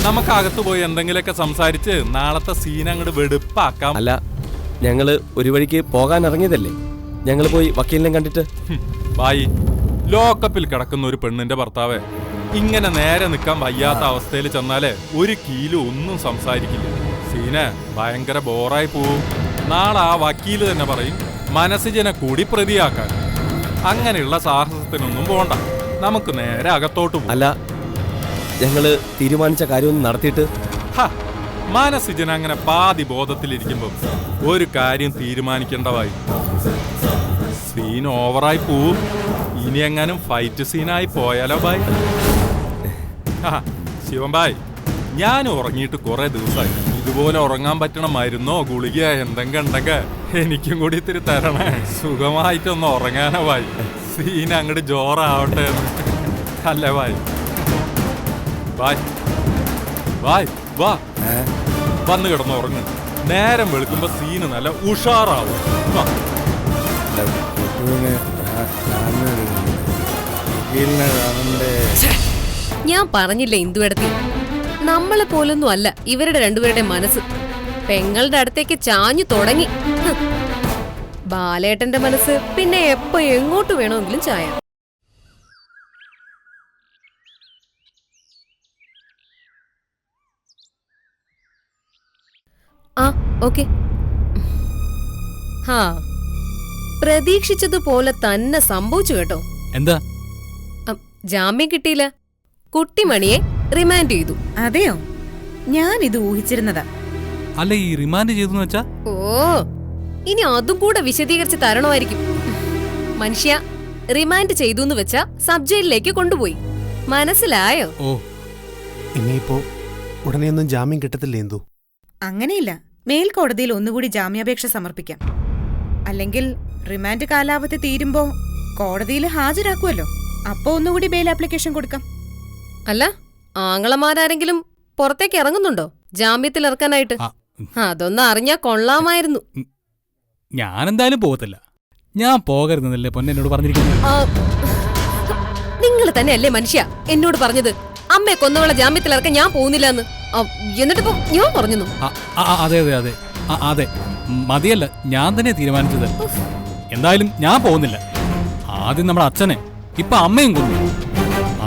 നമുക്ക് അകത്ത് പോയി എന്തെങ്കിലുമൊക്കെ സംസാരിച്ച് നാളത്തെ സീൻ അങ്ങോട്ട് വെടുപ്പാക്കാം. അല്ല, ഞങ്ങള് ഒരു വഴിക്ക് പോകാൻ ഇറങ്ങിയതല്ലേ, ഞങ്ങൾ പോയി വക്കീലിനെ കണ്ടിട്ട്. ബായി, ലോക്കപ്പിൽ കിടക്കുന്ന ഒരു പെണ്ണിന്റെ ഭർത്താവ് ഇങ്ങനെ നേരെ നിൽക്കാൻ വയ്യാത്ത അവസ്ഥയിൽ ചെന്നാലേ ഒരു കീലും ഒന്നും സംസാരിക്കില്ല. സീന് ഭയങ്കര ബോറായി പോവും. നാളെ ആ വക്കീല് തന്നെ പറയും മനസ്സിജനെ കൂടി പ്രതിയാക്കാൻ. അങ്ങനെയുള്ള സാഹസത്തിനൊന്നും പോണ്ട, നമുക്ക് നേരെ അകത്തോട്ട് പോകും. അല്ല, ഞങ്ങള് തീരുമാനിച്ച കാര്യമൊന്നും നടത്തിയിട്ട്. മനസ്സിജൻ അങ്ങനെ പാതി ബോധത്തിലിരിക്കുമ്പോ ഒരു കാര്യം തീരുമാനിക്കേണ്ടതായി. സീൻ ഓവറായി പോവും. ഇനി എങ്ങാനും ഫൈറ്റ് സീനായി പോയാലോ ബായ്? ശിവൻ ബായ്, ഞാൻ ഉറങ്ങിയിട്ട് കുറെ ദിവസമായി. ഇതുപോലെ ഉറങ്ങാൻ പറ്റണ മരുന്നോ ഗുളിക എന്തെങ്കിലും ഉണ്ടെങ്കിൽ എനിക്കും കൂടി ഇത്തിരി തരണേ. സുഖമായിട്ടൊന്ന് ഉറങ്ങാനോ ബായ്. സീൻ അങ്ങോട്ട് ജോറാവട്ടെ അല്ലേ ബായ്? ബായ് ബായ് വാ, വന്ന് കിടന്ന് ഉറങ്ങ്. നേരം വെളുക്കുമ്പോ സീന് നല്ല ഉഷാറാവും. ഞാൻ പറഞ്ഞില്ലേ ഇന്ദുവേടത്തി, നമ്മളെ പോലൊന്നും അല്ല ഇവരുടെ രണ്ടുപേരുടെ മനസ്സ്. പെങ്ങളുടെ അടുത്തേക്ക് ചാഞ്ഞു തുടങ്ങി. ബാലേട്ടന്റെ മനസ്സ് പിന്നെ എപ്പോ എങ്ങോട്ട് വേണമെങ്കിലും ചായ. ആ ഓക്കെ. ഹാ, പ്രതീക്ഷിച്ചതുപോലെ തന്നെ സംഭവിച്ചു കേട്ടോ. എന്താ? ജാമ്യം കിട്ടിയില്ല. കുട്ടിമണിയെ റിമാൻഡ് ചെയ്തു. അതെയോ? ഞാൻ ഇത് ഊഹിച്ചിരുന്നതാ. അല്ല, ഈ റിമാൻഡ് ചെയ്തു വെച്ചാ? ഓ, ഇനി അതും കൂടെ വിശദീകരിച്ച് തരണമായിരിക്കും. മനുഷ്യ റിമാൻഡ് ചെയ്തു എന്ന് വെച്ചാ സബ് ജയിലിലേക്ക് കൊണ്ടുപോയി. മനസ്സിലായോ? ഓ, ഇനിയിപ്പോ ഉടനെയൊന്നും ജാമ്യം കിട്ടത്തില്ലേ എന്തു? അങ്ങനെയില്ല, മേൽക്കോടതിയിൽ ഒന്നുകൂടി ജാമ്യാപേക്ഷ സമർപ്പിക്കാം. അല്ലെങ്കിൽ റിമാൻഡ് കാലാവധി തീരുമ്പോ കോടതിയിൽ ഹാജരാക്കുമല്ലോ, അപ്പൊ ഒന്നുകൂടി ബെയിൽ ആപ്ലിക്കേഷൻ കൊടുക്കാം. അല്ല, ആങ്ങളമാരാരെങ്കിലും പുറത്തേക്ക് ഇറങ്ങുന്നുണ്ടോ ജാമ്യത്തിൽ ഇറക്കാനായിട്ട്? അതൊന്നും അറിഞ്ഞാ കൊള്ളാമായിരുന്നു. ഞാനെന്തായാലും പോകത്തില്ല. ഞാൻ പോകരുതെന്നല്ലേ പൊന്നെന്നോട് പറഞ്ഞിരിക്കുന്നത്. നിങ്ങൾ തന്നെയല്ലേ മനുഷ്യ എന്നോട് പറഞ്ഞത് അമ്മയെ കൊന്നവളെ ജാമ്യത്തിൽ ഇറക്കാൻ ഞാൻ പോകുന്നില്ല എന്ന്? എന്നിട്ടിപ്പോ ഞാൻ പറഞ്ഞു. അതെ അതെ അതെ അതെ, മതിയല്ല, ഞാൻ തന്നെ തീരുമാനിച്ചത്. എന്തായാലും ഞാൻ പോകുന്നില്ല. ആദ്യം നമ്മുടെ അച്ഛനെ, ഇപ്പൊ അമ്മയും കൊന്നു.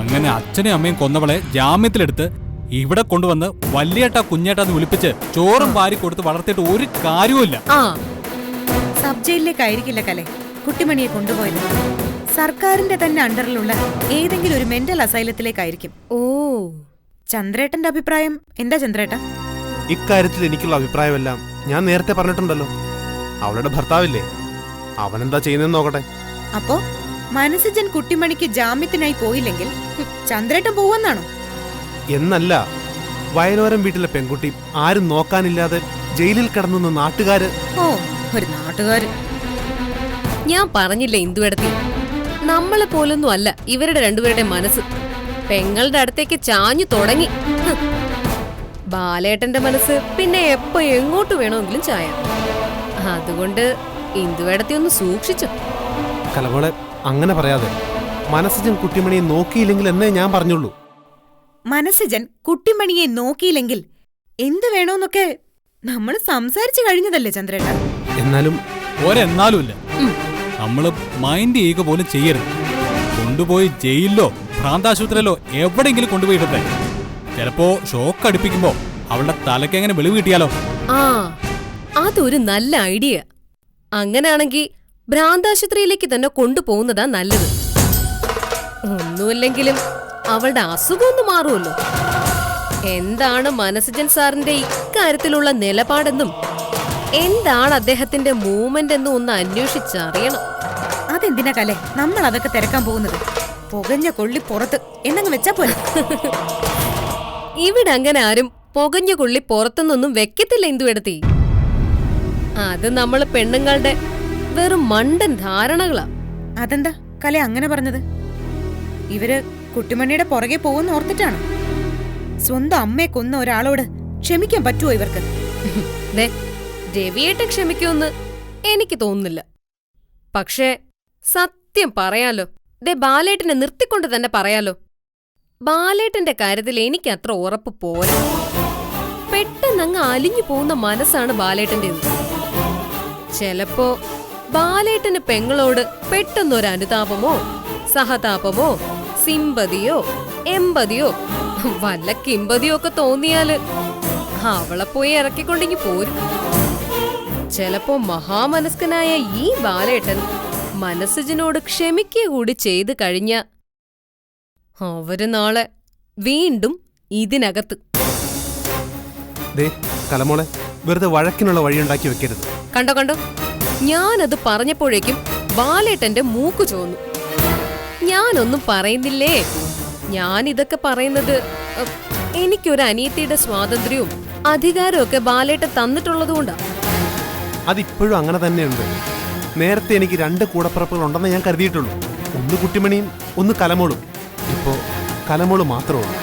അങ്ങനെ അച്ഛനെയും അമ്മയും കൊന്നവളെ ജാമ്യത്തിലെടുത്ത് ഇവിടെ കൊണ്ടുവന്ന് വല്യേട്ടാ കുഞ്ഞേട്ടാന്ന് വിളിപ്പിച്ച് ചോറും വാരി കൊടുത്ത് വളർത്തിയിട്ട് ഒരു കാര്യവുമില്ല. സബ് ജയിലിലേക്കായിരിക്കില്ല കലെ കുട്ടിമണിയെ കൊണ്ടുപോയത്. സർക്കാരിന്റെ തന്നെ അണ്ടറിലുള്ള ഏതെങ്കിലും ഒരു മെന്റൽ അസൈലത്തിലേക്കായിരിക്കും. ഓ, ചന്ദ്രേട്ടന്റെ അഭിപ്രായം എന്താ ചന്ദ്രേട്ട? ഇക്കാര്യത്തിൽ എനിക്കുള്ള അഭിപ്രായമെല്ലാം ഞാൻ നേരത്തെ പറഞ്ഞിട്ടുണ്ടല്ലോ. അവളുടെ ഭർത്താവില്ലേ, അവനെന്താ ചെയ്യുന്നതെന്ന് നോക്കട്ടെ. അപ്പോ മനസ്സിജൻ കുട്ടിമണിക്ക് ജാമ്യത്തിനായി പോയില്ലെങ്കിൽ ചന്ദ്രേട്ടൻ പോവെന്നാണോ? എന്നല്ല, വയലോരം വീട്ടിലെ പെൺകുട്ടി ആരും നോക്കാനില്ലാതെ ജയിലിൽ കിടന്നു നാട്ടുകാര്. ഓ, ഒരു നാട്ടുകാര്. ഞാൻ പറഞ്ഞില്ലേ ഇന്ദുവേടത്തി, നമ്മളെ പോലൊന്നും അല്ല ഇവരുടെ രണ്ടുപേരുടെ മനസ്സ്. പെങ്ങളുടെ അടുത്തേക്ക് ചാഞ്ഞു തുടങ്ങി. ബാലേട്ടന്റെ മനസ്സ് പിന്നെ എപ്പോ എങ്ങോട്ട് വേണമെങ്കിലും ചായ. അതുകൊണ്ട് ഇന്ദുവേടത്തി ഒന്ന് സൂക്ഷിച്ചു. കലമോളെ, അങ്ങനെ പറയാതെ. മനസ്സിജൻ കുട്ടിമണിയെ നോക്കിയില്ലെങ്കിൽ എന്നേ ഞാൻ പറഞ്ഞുള്ളൂ. മനസ്സിജൻ കുട്ടിമണിയെ നോക്കിയില്ലെങ്കിൽ എന്ത് വേണോന്നൊക്കെ നമ്മൾ സംസാരിച്ചു കഴിഞ്ഞതല്ലേ ചന്ദ്രേട്ട? എന്നാലും ഒരെന്നാലുമില്ല. നമ്മള് മൈൻഡ് ചെയ്യുക പോലും ചെയ്യരുത്. കൊണ്ടുപോയി ജയിലിലോ ഭ്രാന്താശുപത്രിയിലോ എവിടെയെങ്കിലും കൊണ്ടുപോയി ഇടട്ടെ. ചിലപ്പോ ഷോക്ക് അടുപ്പിക്കുമ്പോ അവളുടെ തലക്ക് എങ്ങനെ വെളിവ് കിട്ടിയാലോ? ആ, അതൊരു നല്ല ഐഡിയ. അങ്ങനെയാണെങ്കിൽ ഭ്രാന്താശുപത്രിയിലേക്ക് തന്നെ കൊണ്ടുപോകുന്നതാ നല്ലത്. ഒന്നുമില്ലെങ്കിലും അവളുടെ അസുഖം ഒന്ന് മാറുമല്ലോ. എന്താണ് മനസ്സിജൻ സാറിന്റെ ഇക്കാര്യത്തിലുള്ള നിലപാടെന്നും എന്താണ് അദ്ദേഹത്തിന്റെ മൂവ്മെന്റ് എന്നും ഒന്ന് അന്വേഷിച്ചറിയണം. അതെന്തിനാ കലെ നമ്മൾ അതൊക്കെ തിരക്കാൻ പോകുന്നത്? പുകഞ്ഞ കൊള്ളി പുറത്ത് എന്നങ്ങ് വെച്ചാ പോലെ. ഇവിടെ അങ്ങനെ ആരും പുകഞ്ഞ കൊള്ളി പുറത്തുനിന്നൊന്നും വെക്കത്തില്ല ഇന്ദുവേടത്തി. അത് നമ്മള് പെണ്ണുങ്ങളുടെ വെറും മണ്ടൻ ധാരണകളാ. അതെന്താ കലെ അങ്ങനെ പറഞ്ഞത്? ഇവര് കുട്ടിമണിയുടെ പുറകെ പോകുന്ന ഓർത്തിട്ടാണ്? സ്വന്തം അമ്മയെ കൊന്ന ഒരാളോട് ക്ഷമിക്കാൻ പറ്റുമോ ഇവർക്ക്? രവിയേട്ട ക്ഷമിക്കുമെന്ന് എനിക്ക് തോന്നുന്നില്ല. പക്ഷേ സത്യം പറയാലോ, ദേ ബാലേട്ടനെ നിർത്തിക്കൊണ്ട് തന്നെ പറയാലോ, ബാലേട്ടന്റെ കാര്യത്തിൽ എനിക്ക് അത്ര ഉറപ്പ് പോരാ. പെട്ടെന്നങ്ങ് അലിഞ്ഞു പോകുന്ന മനസ്സാണ് ബാലേട്ടന്റേത്. ചിലപ്പോ ബാലേട്ടന് പെങ്ങളോട് പെട്ടെന്നൊരു അനുതാപമോ സഹതാപമോ സിമ്പതിയോ എമ്പതിയോ വല്ല കിമ്പതിയോ ഒക്കെ തോന്നിയാല് അവളെ പോയി ഇറക്കിക്കൊണ്ടെങ്കി പോരും. ചിലപ്പോ മഹാമനസ്കനായ ഈ ബാലേട്ടൻ മനസ്സജിനോട് ക്ഷമിക്കുക കൂടി ചെയ്തു കഴിഞ്ഞ അവര് നാളെ വീണ്ടും ഇതിനകത്ത്. ദേ കലമോളെ, വെറുതെ വഴക്കിനുള്ള വഴിയുണ്ടാക്കി വെക്കരുത്. കണ്ടോ കണ്ടോ, ഞാനത് പറഞ്ഞപ്പോഴേക്കും ബാലേട്ടന്റെ മൂക്കു ചോന്നു. ഞാനൊന്നും പറയുന്നില്ലേ. ഞാനിതൊക്കെ പറയുന്നത് എനിക്കൊരു അനിയത്തിയുടെ സ്വാതന്ത്ര്യവും അധികാരവും ഒക്കെ ബാലേട്ടൻ തന്നിട്ടുള്ളതുകൊണ്ടാ. അതിപ്പോഴും അങ്ങനെ തന്നെയുണ്ട്. നേരത്തെ എനിക്ക് 2 കൂടപ്പിറപ്പുകൾ ഉണ്ടെന്ന് ഞാൻ കരുതിയിട്ടുള്ളൂ. ഒന്ന് കുട്ടിമണിയും ഒന്ന് കലമോളും. ഇപ്പോ കലമോള് മാത്രമേ ഉള്ളൂ.